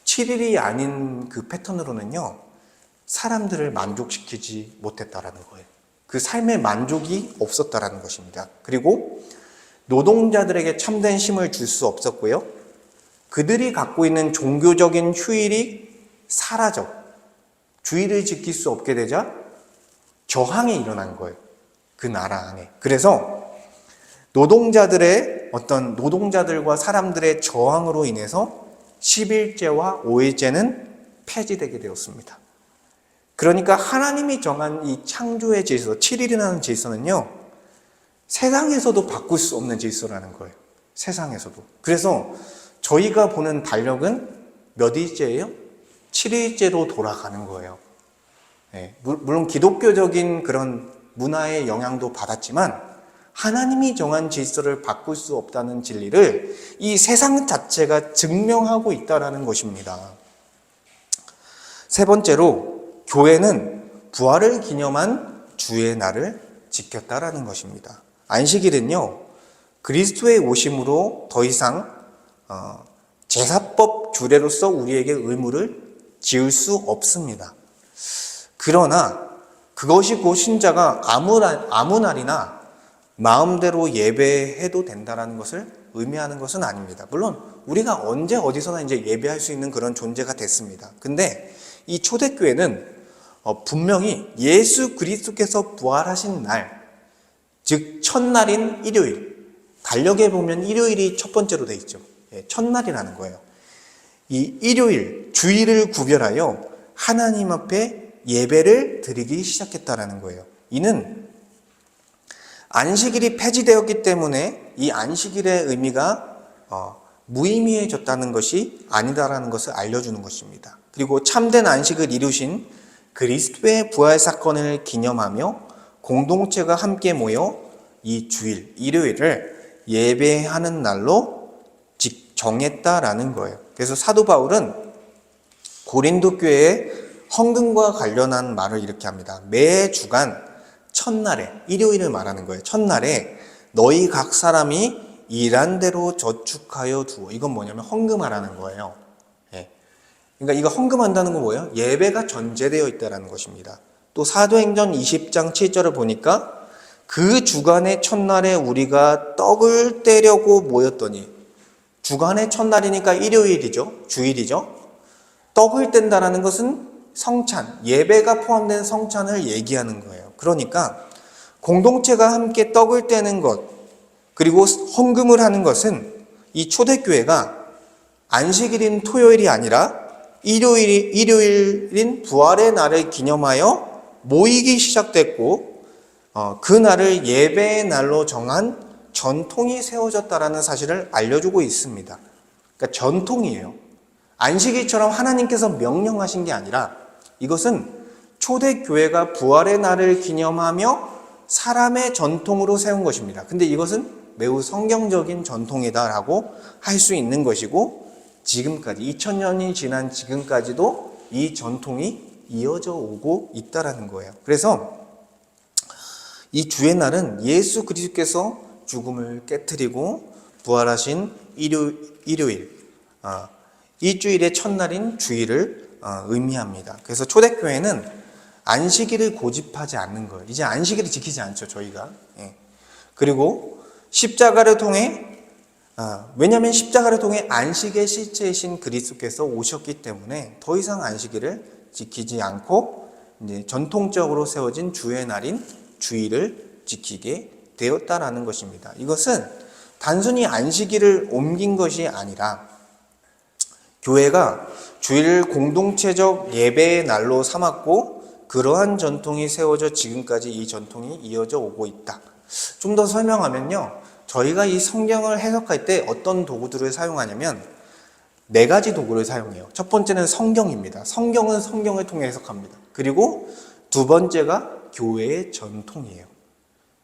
7일이 아닌 그 패턴으로는요, 사람들을 만족시키지 못했다라는 거예요. 그 삶의 만족이 없었다라는 것입니다. 그리고 노동자들에게 참된 쉼을 줄 수 없었고요, 그들이 갖고 있는 종교적인 휴일이 사라져 주의를 지킬 수 없게 되자 저항이 일어난 거예요. 그 나라 안에. 그래서 노동자들의 어떤 노동자들과 사람들의 저항으로 인해서 11제와 5일제는 폐지되게 되었습니다. 그러니까 하나님이 정한 이 창조의 질서, 7일이라는 질서는요, 세상에서도 바꿀 수 없는 질서라는 거예요. 세상에서도. 그래서 저희가 보는 달력은 몇 일째예요? 7일째로 돌아가는 거예요. 네, 물론 기독교적인 그런 문화의 영향도 받았지만 하나님이 정한 질서를 바꿀 수 없다는 진리를 이 세상 자체가 증명하고 있다는 것입니다. 세 번째로 교회는 부활을 기념한 주의 날을 지켰다라는 것입니다. 안식일은요, 그리스도의 오심으로 더 이상 제사법 규례로서 우리에게 의무를 지을 수 없습니다. 그러나 그것이 곧 신자가 아무 날이나 마음대로 예배해도 된다는 것을 의미하는 것은 아닙니다. 물론 우리가 언제 어디서나 이제 예배할 수 있는 그런 존재가 됐습니다. 근데 이 초대교회는 분명히 예수 그리스도께서 부활하신 날, 즉 첫날인 일요일, 달력에 보면 일요일이 첫 번째로 돼 있죠. 첫날이라는 거예요. 이 일요일, 주일을 구별하여 하나님 앞에 예배를 드리기 시작했다라는 거예요. 이는 안식일이 폐지되었기 때문에 이 안식일의 의미가 무의미해졌다는 것이 아니다라는 것을 알려주는 것입니다. 그리고 참된 안식을 이루신 그리스도의 부활 사건을 기념하며 공동체가 함께 모여 이 주일, 일요일을 예배하는 날로 정했다라는 거예요. 그래서 사도 바울은 고린도 교회의 헌금과 관련한 말을 이렇게 합니다. 매 주간 첫날에, 일요일을 말하는 거예요. 첫날에 너희 각 사람이 일한 대로 저축하여 두어. 이건 뭐냐면 헌금하라는 거예요. 그러니까 이거 헌금한다는 건 뭐예요? 예배가 전제되어 있다는 것입니다. 또 사도행전 20장 7절을 보니까 그 주간의 첫날에 우리가 떡을 떼려고 모였더니, 주간의 첫날이니까 일요일이죠. 주일이죠. 떡을 뗀다라는 것은 성찬, 예배가 포함된 성찬을 얘기하는 거예요. 그러니까 공동체가 함께 떡을 떼는 것, 그리고 헌금을 하는 것은 이 초대교회가 안식일인 토요일이 아니라 일요일인 부활의 날을 기념하여 모이기 시작됐고, 그 날을 예배의 날로 정한 전통이 세워졌다라는 사실을 알려주고 있습니다. 그러니까 전통이에요. 안식일처럼 하나님께서 명령하신 게 아니라 이것은 초대교회가 부활의 날을 기념하며 사람의 전통으로 세운 것입니다. 근데 이것은 매우 성경적인 전통이다라고 할 수 있는 것이고, 지금까지 2000년이 지난 지금까지도 이 전통이 이어져 오고 있다라는 거예요. 그래서 이 주의 날은 예수 그리스도께서 죽음을 깨뜨리고 부활하신 일요일, 일주일의 첫날인 주일을 의미합니다. 그래서 초대교회는 안식일을 고집하지 않는 거예요. 이제 안식일을 지키지 않죠, 저희가. 그리고 십자가를 통해, 왜냐하면 십자가를 통해 안식의 실체이신 그리스도께서 오셨기 때문에 더 이상 안식일을 지키지 않고 이제 전통적으로 세워진 주의 날인 주일을 지키게 되었다라는 것입니다. 이것은 단순히 안식일을 옮긴 것이 아니라 교회가 주일을 공동체적 예배의 날로 삼았고, 그러한 전통이 세워져 지금까지 이 전통이 이어져 오고 있다. 좀 더 설명하면요, 저희가 이 성경을 해석할 때 어떤 도구들을 사용하냐면 4가지 도구를 사용해요. 첫 번째는 성경입니다. 성경은 성경을 통해 해석합니다. 그리고 두 번째가 교회의 전통이에요.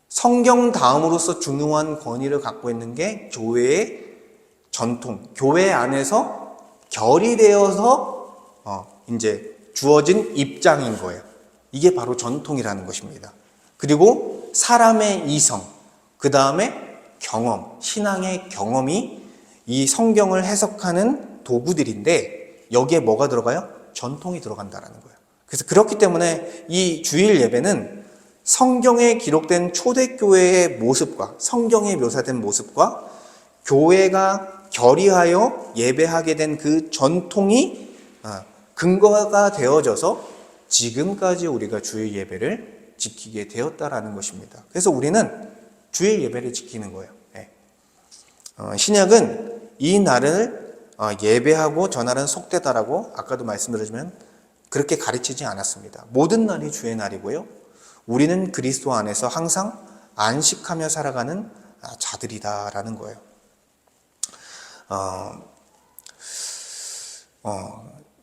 성경 다음으로서 중요한 권위를 갖고 있는 게 교회의 전통, 교회 안에서 결의되어서 이제 주어진 입장인 거예요. 이게 바로 전통이라는 것입니다. 그리고 사람의 이성, 그 다음에 경험, 신앙의 경험이 이 성경을 해석하는 도구들인데, 여기에 뭐가 들어가요? 전통이 들어간다는 거예요. 그래서 그렇기 때문에 이 주일 예배는 성경에 기록된 초대교회의 모습과 성경에 묘사된 모습과 교회가 결의하여 예배하게 된 그 전통이 근거가 되어져서 지금까지 우리가 주일 예배를 지키게 되었다라는 것입니다. 그래서 우리는 주일 예배를 지키는 거예요. 신약은 이 날을 예배하고 전날은 속되다라고 아까도 말씀드렸지만 그렇게 가르치지 않았습니다. 모든 날이 주의 날이고요. 우리는 그리스도 안에서 항상 안식하며 살아가는 자들이다라는 거예요.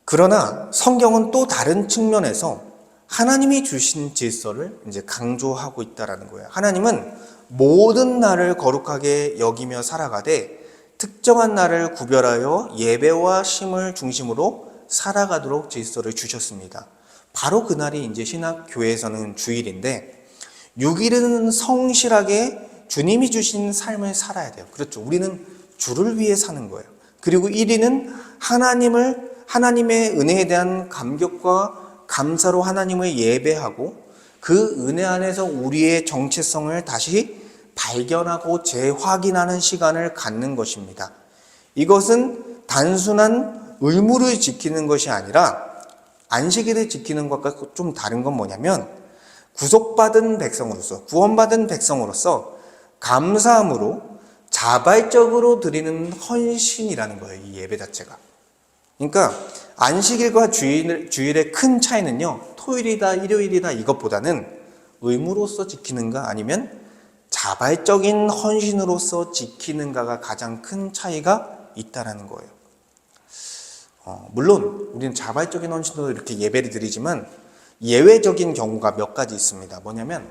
그러나 성경은 또 다른 측면에서 하나님이 주신 질서를 이제 강조하고 있다라는 거예요. 하나님은 모든 날을 거룩하게 여기며 살아가되 특정한 날을 구별하여 예배와 쉼을 중심으로 살아가도록 질서를 주셨습니다. 바로 그날이 이제 신학교회에서는 주일인데 6일은 성실하게 주님이 주신 삶을 살아야 돼요. 그렇죠. 우리는 주를 위해 사는 거예요. 그리고 1일은 하나님의 은혜에 대한 감격과 감사로 하나님을 예배하고 그 은혜 안에서 우리의 정체성을 다시 발견하고 재확인하는 시간을 갖는 것입니다. 이것은 단순한 의무를 지키는 것이 아니라 안식일을 지키는 것과 좀 다른 건 뭐냐면 구원받은 백성으로서 감사함으로 자발적으로 드리는 헌신이라는 거예요. 이 예배 자체가. 그러니까 안식일과 주일의 큰 차이는요. 토요일이다 일요일이다 이것보다는 의무로서 지키는가 아니면 자발적인 헌신으로서 지키는가가 가장 큰 차이가 있다라는 거예요. 물론 우리는 자발적인 헌신으로 이렇게 예배를 드리지만 예외적인 경우가 몇 가지 있습니다. 뭐냐면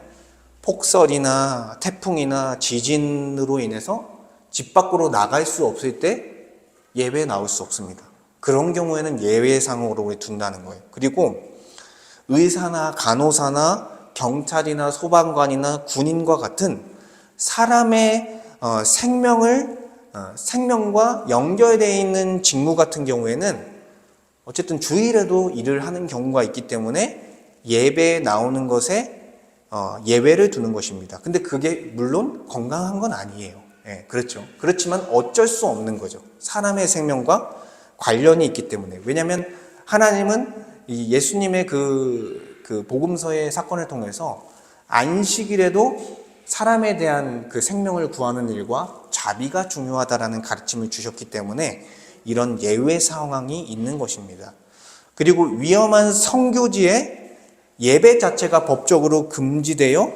폭설이나 태풍이나 지진으로 인해서 집 밖으로 나갈 수 없을 때 예배에 나올 수 없습니다. 그런 경우에는 예외상으로 우리 둔다는 거예요. 그리고 의사나 간호사나 경찰이나 소방관이나 군인과 같은 사람의 생명과 연결되어 있는 직무 같은 경우에는 어쨌든 주일에도 일을 하는 경우가 있기 때문에 예배에 나오는 것에 예외를 두는 것입니다. 근데 그게 물론 건강한 건 아니에요. 예, 그렇죠. 그렇지만 어쩔 수 없는 거죠. 사람의 생명과 관련이 있기 때문에. 왜냐하면 하나님은 이 예수님의 그 복음서의 사건을 통해서 안식일에도 사람에 대한 그 생명을 구하는 일과 자비가 중요하다라는 가르침을 주셨기 때문에 이런 예외 상황이 있는 것입니다. 그리고 위험한 성교지에 예배 자체가 법적으로 금지되어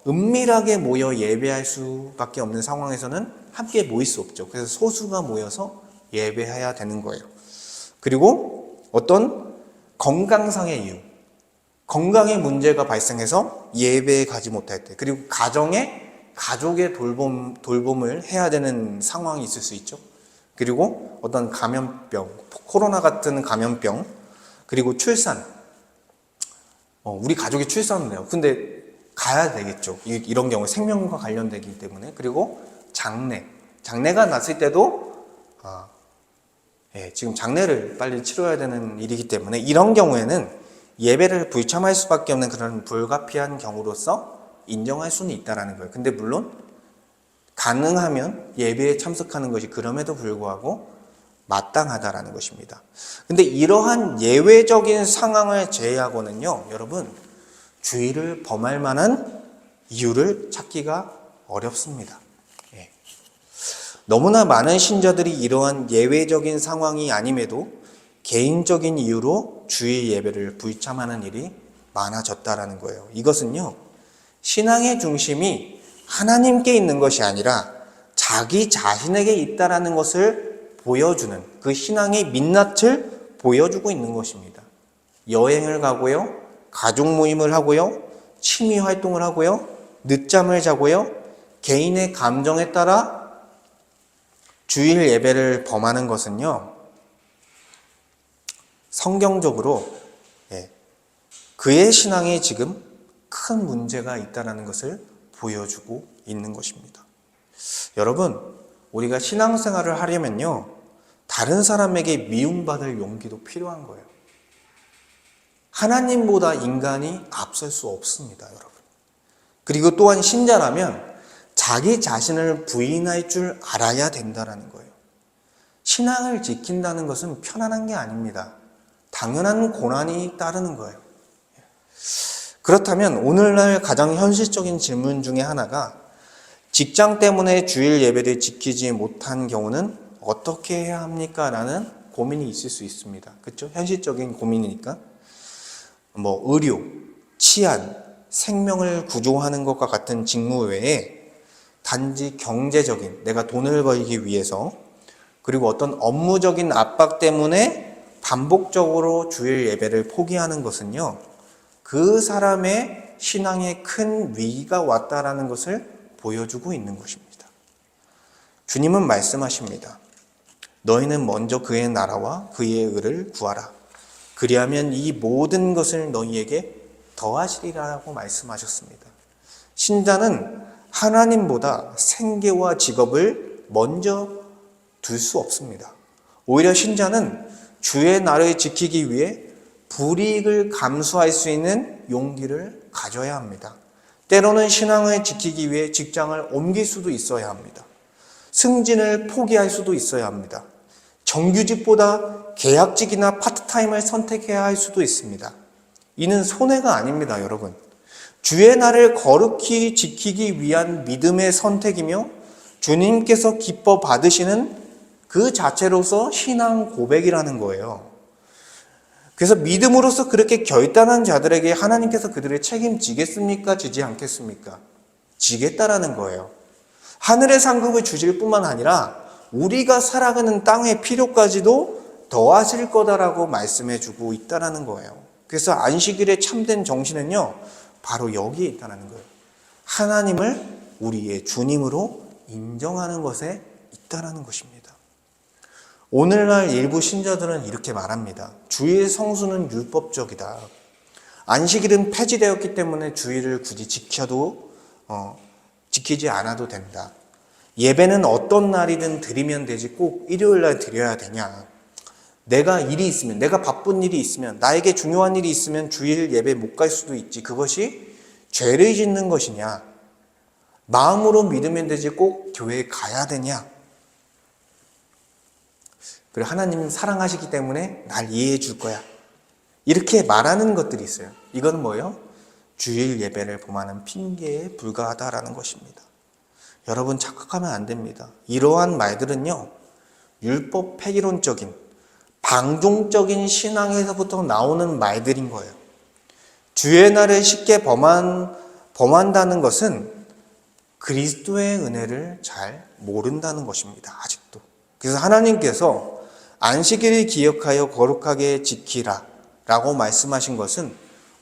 은밀하게 모여 예배할 수밖에 없는 상황에서는 함께 모일 수 없죠. 그래서 소수가 모여서 예배해야 되는 거예요. 그리고 어떤 건강상의 이유, 건강의 문제가 발생해서 예배에 가지 못할 때, 그리고 가족의 돌봄을 해야 되는 상황이 있을 수 있죠. 그리고 어떤 감염병, 코로나 같은 감염병, 그리고 출산. 우리 가족이 출산을 해요. 근데 가야 되겠죠. 이런 경우 생명과 관련되기 때문에. 그리고 장례가 났을 때도 지금 장례를 빨리 치러야 되는 일이기 때문에 이런 경우에는 예배를 불참할 수밖에 없는 그런 불가피한 경우로서 인정할 수는 있다라는 거예요. 근데 물론 가능하면 예배에 참석하는 것이 그럼에도 불구하고 마땅하다라는 것입니다. 근데 이러한 예외적인 상황을 제외하고는요, 여러분, 주의를 범할 만한 이유를 찾기가 어렵습니다. 너무나 많은 신자들이 이러한 예외적인 상황이 아님에도 개인적인 이유로 주일 예배를 불참하는 일이 많아졌다라는 거예요. 이것은요, 신앙의 중심이 하나님께 있는 것이 아니라 자기 자신에게 있다라는 것을 보여주는 그 신앙의 민낯을 보여주고 있는 것입니다. 여행을 가고요, 가족 모임을 하고요, 취미 활동을 하고요, 늦잠을 자고요, 개인의 감정에 따라 주일 예배를 범하는 것은요, 성경적으로 그의 신앙에 지금 큰 문제가 있다는 것을 보여주고 있는 것입니다. 여러분, 우리가 신앙생활을 하려면요, 다른 사람에게 미움받을 용기도 필요한 거예요. 하나님보다 인간이 앞설 수 없습니다, 여러분. 그리고 또한 신자라면 자기 자신을 부인할 줄 알아야 된다는 거예요. 신앙을 지킨다는 것은 편안한 게 아닙니다. 당연한 고난이 따르는 거예요. 그렇다면 오늘날 가장 현실적인 질문 중에 하나가 직장 때문에 주일 예배를 지키지 못한 경우는 어떻게 해야 합니까? 라는 고민이 있을 수 있습니다. 그렇죠? 현실적인 고민이니까. 의료, 치안, 생명을 구조하는 것과 같은 직무 외에 단지 경제적인, 내가 돈을 벌기 위해서, 그리고 어떤 업무적인 압박 때문에 반복적으로 주일 예배를 포기하는 것은요, 그 사람의 신앙에 큰 위기가 왔다라는 것을 보여주고 있는 것입니다. 주님은 말씀하십니다. 너희는 먼저 그의 나라와 그의 의를 구하라. 그리하면 이 모든 것을 너희에게 더하시리라고 말씀하셨습니다. 신자는 하나님보다 생계와 직업을 먼저 둘 수 없습니다. 오히려 신자는 주의 나라를 지키기 위해 불이익을 감수할 수 있는 용기를 가져야 합니다. 때로는 신앙을 지키기 위해 직장을 옮길 수도 있어야 합니다. 승진을 포기할 수도 있어야 합니다. 정규직보다 계약직이나 파트타임을 선택해야 할 수도 있습니다. 이는 손해가 아닙니다, 여러분. 주의 날을 거룩히 지키기 위한 믿음의 선택이며 주님께서 기뻐 받으시는 그 자체로서 신앙 고백이라는 거예요. 그래서 믿음으로서 그렇게 결단한 자들에게 하나님께서 그들을 책임지겠습니까? 지지 않겠습니까? 지겠다라는 거예요. 하늘의 상급을 주실 뿐만 아니라 우리가 살아가는 땅의 필요까지도 더하실 거다라고 말씀해 주고 있다라는 거예요. 그래서 안식일의 참된 정신은요, 바로 여기에 있다는 거예요. 하나님을 우리의 주님으로 인정하는 것에 있다는 것입니다. 오늘날 일부 신자들은 이렇게 말합니다. 주일 성수는 율법적이다. 안식일은 폐지되었기 때문에 주일을 굳이 지키지 않아도 된다. 예배는 어떤 날이든 드리면 되지 꼭 일요일날 드려야 되냐. 내가 일이 있으면, 내가 바쁜 일이 있으면, 나에게 중요한 일이 있으면 주일 예배 못 갈 수도 있지. 그것이 죄를 짓는 것이냐. 마음으로 믿으면 되지 꼭 교회에 가야 되냐. 그리고 하나님은 사랑하시기 때문에 날 이해해 줄 거야. 이렇게 말하는 것들이 있어요. 이건 뭐예요? 주일 예배를 범하는 핑계에 불과하다라는 것입니다. 여러분 착각하면 안 됩니다. 이러한 말들은요, 율법 폐기론적인 방종적인 신앙에서부터 나오는 말들인 거예요. 주의 날을 쉽게 범한다는 것은 그리스도의 은혜를 잘 모른다는 것입니다. 아직도. 그래서 하나님께서 안식일을 기억하여 거룩하게 지키라 라고 말씀하신 것은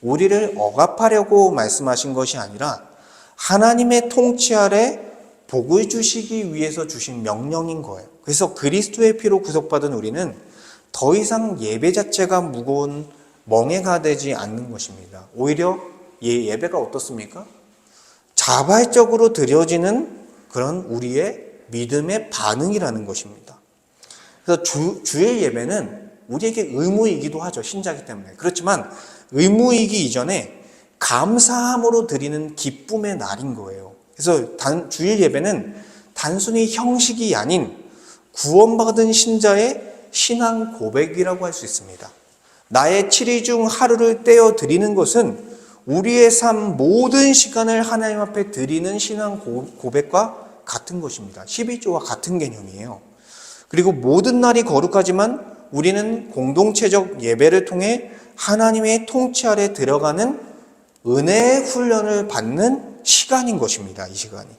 우리를 억압하려고 말씀하신 것이 아니라 하나님의 통치 아래 복을 주시기 위해서 주신 명령인 거예요. 그래서 그리스도의 피로 구속받은 우리는 더 이상 예배 자체가 무거운 멍해가 되지 않는 것입니다. 오히려 예배가 어떻습니까? 자발적으로 드려지는 그런 우리의 믿음의 반응이라는 것입니다. 그래서 주일 예배는 우리에게 의무이기도 하죠. 신자이기 때문에. 그렇지만 의무이기 이전에 감사함으로 드리는 기쁨의 날인 거예요. 그래서 주일 예배는 단순히 형식이 아닌 구원받은 신자의 신앙 고백이라고 할 수 있습니다. 나의 7일 중 하루를 떼어 드리는 것은 우리의 삶 모든 시간을 하나님 앞에 드리는 신앙 고백과 같은 것입니다. 11조와 같은 개념이에요. 그리고 모든 날이 거룩하지만 우리는 공동체적 예배를 통해 하나님의 통치 아래 들어가는 은혜의 훈련을 받는 시간인 것입니다. 이 시간이.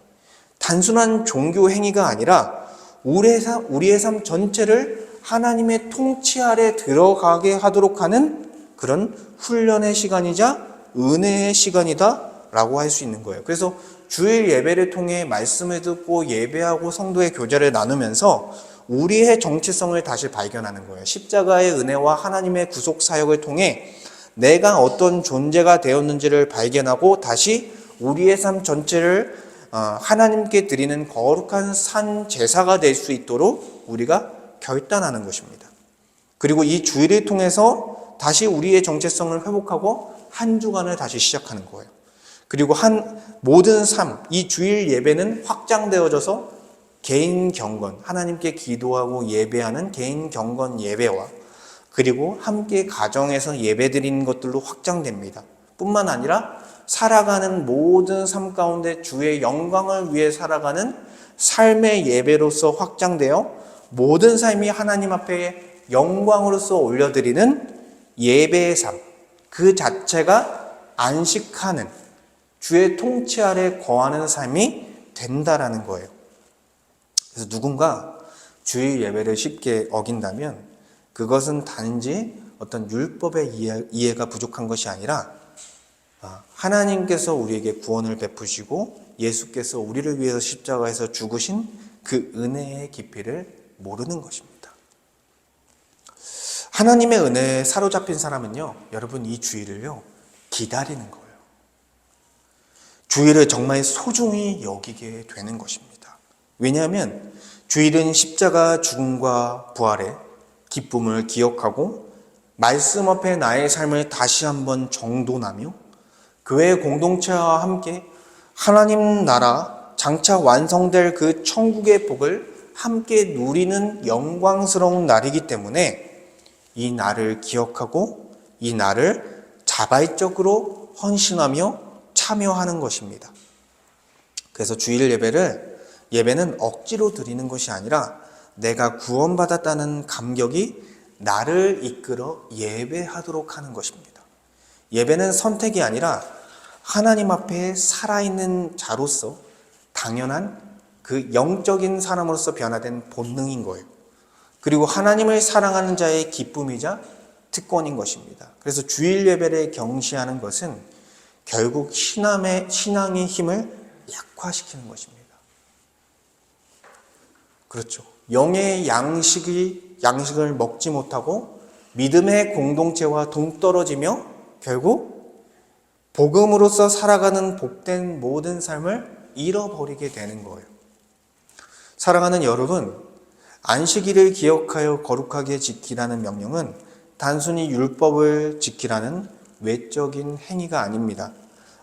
단순한 종교 행위가 아니라 우리의 삶 전체를 하나님의 통치 아래 들어가게 하도록 하는 그런 훈련의 시간이자 은혜의 시간이다라고 할 수 있는 거예요. 그래서 주일 예배를 통해 말씀을 듣고 예배하고 성도의 교제를 나누면서 우리의 정체성을 다시 발견하는 거예요. 십자가의 은혜와 하나님의 구속 사역을 통해 내가 어떤 존재가 되었는지를 발견하고 다시 우리의 삶 전체를 하나님께 드리는 거룩한 산 제사가 될 수 있도록 우리가 결단하는 것입니다. 그리고 이 주일을 통해서 다시 우리의 정체성을 회복하고 한 주간을 다시 시작하는 거예요. 그리고 모든 삶, 이 주일 예배는 확장되어져서 개인 경건, 하나님께 기도하고 예배하는 개인 경건 예배와 그리고 함께 가정에서 예배드리는 것들로 확장됩니다. 뿐만 아니라 살아가는 모든 삶 가운데 주의 영광을 위해 살아가는 삶의 예배로서 확장되어 모든 삶이 하나님 앞에 영광으로서 올려드리는 예배의 삶, 그 자체가 안식하는 주의 통치 아래 거하는 삶이 된다라는 거예요. 그래서 누군가 주의 예배를 쉽게 어긴다면 그것은 단지 어떤 율법의 이해가 부족한 것이 아니라 하나님께서 우리에게 구원을 베푸시고 예수께서 우리를 위해서 십자가에서 죽으신 그 은혜의 깊이를 모르는 것입니다. 하나님의 은혜에 사로잡힌 사람은요, 여러분 이 주일을요 기다리는 거예요. 주일을 정말 소중히 여기게 되는 것입니다. 왜냐하면 주일은 십자가 죽음과 부활의 기쁨을 기억하고 말씀 앞에 나의 삶을 다시 한번 정돈하며 교회 공동체와 함께 하나님 나라 장차 완성될 그 천국의 복을 함께 누리는 영광스러운 날이기 때문에 이 날을 기억하고 이 날을 자발적으로 헌신하며 참여하는 것입니다. 그래서 주일 예배는 억지로 드리는 것이 아니라 내가 구원받았다는 감격이 나를 이끌어 예배하도록 하는 것입니다. 예배는 선택이 아니라 하나님 앞에 살아있는 자로서 당연한 그 영적인 사람으로서 변화된 본능인 거예요. 그리고 하나님을 사랑하는 자의 기쁨이자 특권인 것입니다. 그래서 주일 예배를 경시하는 것은 결국 신앙의 힘을 약화시키는 것입니다. 그렇죠. 영의 양식을 먹지 못하고 믿음의 공동체와 동떨어지며 결국 복음으로서 살아가는 복된 모든 삶을 잃어버리게 되는 거예요. 사랑하는 여러분, 안식일을 기억하여 거룩하게 지키라는 명령은 단순히 율법을 지키라는 외적인 행위가 아닙니다.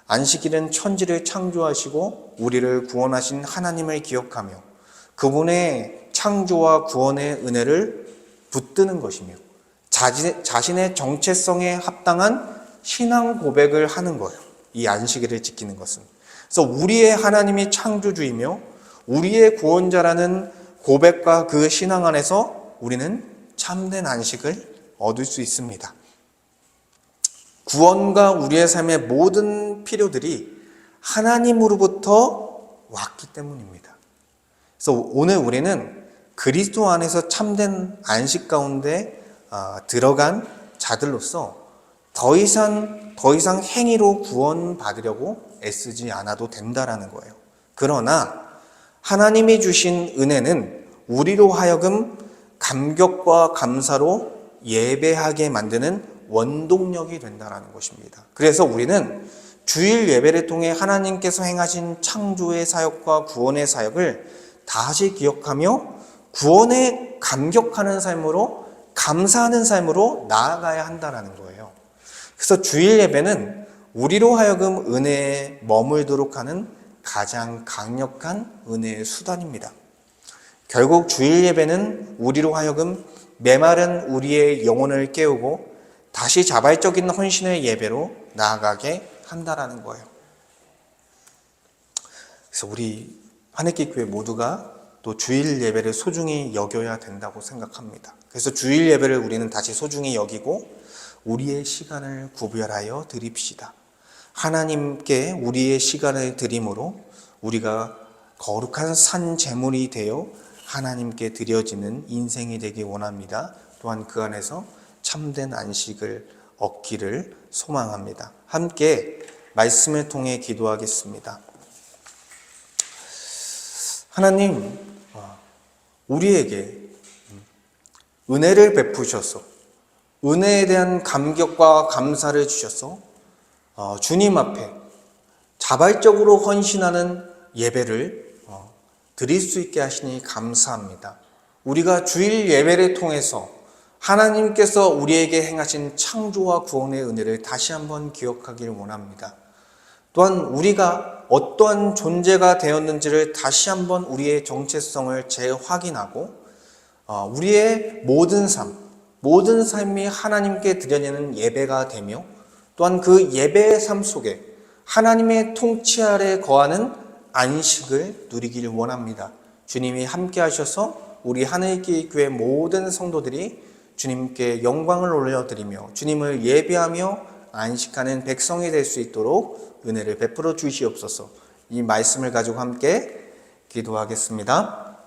안식일은 천지를 창조하시고 우리를 구원하신 하나님을 기억하며 그분의 창조와 구원의 은혜를 붙드는 것이며 자신의 정체성에 합당한 신앙 고백을 하는 거예요. 이 안식일을 지키는 것은. 그래서 우리의 하나님이 창조주이며 우리의 구원자라는 고백과 그 신앙 안에서 우리는 참된 안식을 얻을 수 있습니다. 구원과 우리의 삶의 모든 필요들이 하나님으로부터 왔기 때문입니다. 그래서 오늘 우리는 그리스도 안에서 참된 안식 가운데 들어간 자들로서 더 이상 행위로 구원받으려고 애쓰지 않아도 된다라는 거예요. 그러나 하나님이 주신 은혜는 우리로 하여금 감격과 감사로 예배하게 만드는 원동력이 된다는 것입니다. 그래서 우리는 주일 예배를 통해 하나님께서 행하신 창조의 사역과 구원의 사역을 다시 기억하며 구원에 감격하는 삶으로 감사하는 삶으로 나아가야 한다는 거예요. 그래서 주일 예배는 우리로 하여금 은혜에 머물도록 하는 가장 강력한 은혜의 수단입니다. 결국 주일 예배는 우리로 하여금 메마른 우리의 영혼을 깨우고 다시 자발적인 헌신의 예배로 나아가게 한다라는 거예요. 그래서 우리 한해길 교회 모두가 또 주일 예배를 소중히 여겨야 된다고 생각합니다. 그래서 주일 예배를 우리는 다시 소중히 여기고 우리의 시간을 구별하여 드립시다. 하나님께 우리의 시간을 드림으로 우리가 거룩한 산 제물이 되어 하나님께 드려지는 인생이 되기 원합니다. 또한 그 안에서 참된 안식을 얻기를 소망합니다. 함께 말씀을 통해 기도하겠습니다. 하나님, 우리에게 은혜를 베푸셔서 은혜에 대한 감격과 감사를 주셔서 주님 앞에 자발적으로 헌신하는 예배를 드릴 수 있게 하시니 감사합니다. 우리가 주일 예배를 통해서 하나님께서 우리에게 행하신 창조와 구원의 은혜를 다시 한번 기억하길 원합니다. 또한 우리가 어떠한 존재가 되었는지를 다시 한번 우리의 정체성을 재확인하고 우리의 모든 삶이 하나님께 드려지는 예배가 되며 또한 그 예배의 삶 속에 하나님의 통치 아래 거하는 안식을 누리길 원합니다. 주님이 함께 하셔서 우리 하늘길 교회 모든 성도들이 주님께 영광을 올려드리며 주님을 예배하며 안식하는 백성이 될 수 있도록 은혜를 베풀어 주시옵소서. 이 말씀을 가지고 함께 기도하겠습니다.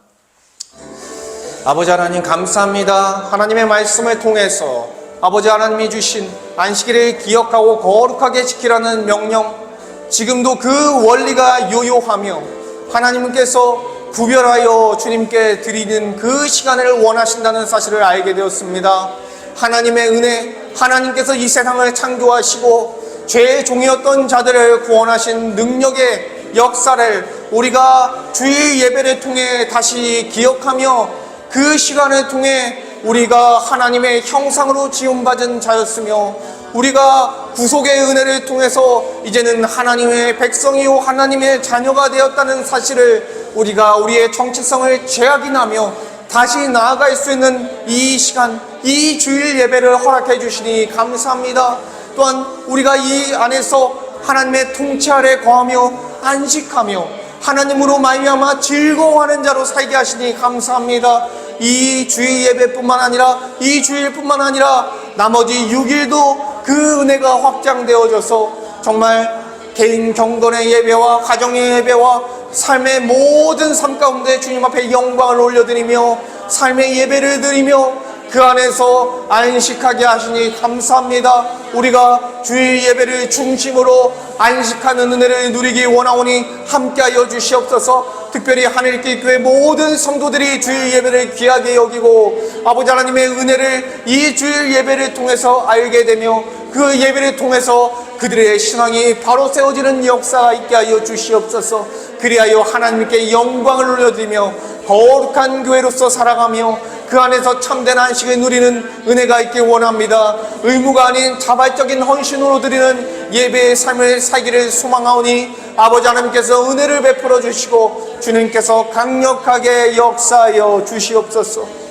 아버지 하나님 감사합니다. 하나님의 말씀을 통해서 아버지 하나님이 주신 안식일을 기억하고 거룩하게 지키라는 명령, 지금도 그 원리가 요요하며 하나님께서 구별하여 주님께 드리는 그 시간을 원하신다는 사실을 알게 되었습니다. 하나님의 은혜, 하나님께서 이 세상을 창조하시고 죄의 종이었던 자들을 구원하신 능력의 역사를 우리가 주의 예배를 통해 다시 기억하며 그 시간을 통해 우리가 하나님의 형상으로 지음받은 자였으며 우리가 구속의 은혜를 통해서 이제는 하나님의 백성이요 하나님의 자녀가 되었다는 사실을 우리가 우리의 정체성을 재확인하며 다시 나아갈 수 있는 이 시간, 이 주일 예배를 허락해 주시니 감사합니다. 또한 우리가 이 안에서 하나님의 통치 아래 거하며 안식하며 하나님으로 말미암아 즐거워하는 자로 살게 하시니 감사합니다. 이 주일 예배뿐만 아니라 이 주일뿐만 아니라 나머지 6일도 그 은혜가 확장되어져서 정말 개인 경건의 예배와 가정의 예배와 삶의 모든 삶 가운데 주님 앞에 영광을 올려드리며 삶의 예배를 드리며 그 안에서 안식하게 하시니 감사합니다. 우리가 주일 예배를 중심으로 안식하는 은혜를 누리기 원하오니 함께하여 주시옵소서. 특별히 하늘길 교회 모든 성도들이 주일 예배를 귀하게 여기고 아버지 하나님의 은혜를 이 주일 예배를 통해서 알게 되며 그 예배를 통해서 그들의 신앙이 바로 세워지는 역사가 있게 하여 주시옵소서. 그리하여 하나님께 영광을 올려드리며 거룩한 교회로서 살아가며 그 안에서 참된 안식을 누리는 은혜가 있길 원합니다. 의무가 아닌 자발적인 헌신으로 드리는 예배의 삶을 살기를 소망하오니 아버지 하나님께서 은혜를 베풀어 주시고 주님께서 강력하게 역사하여 주시옵소서.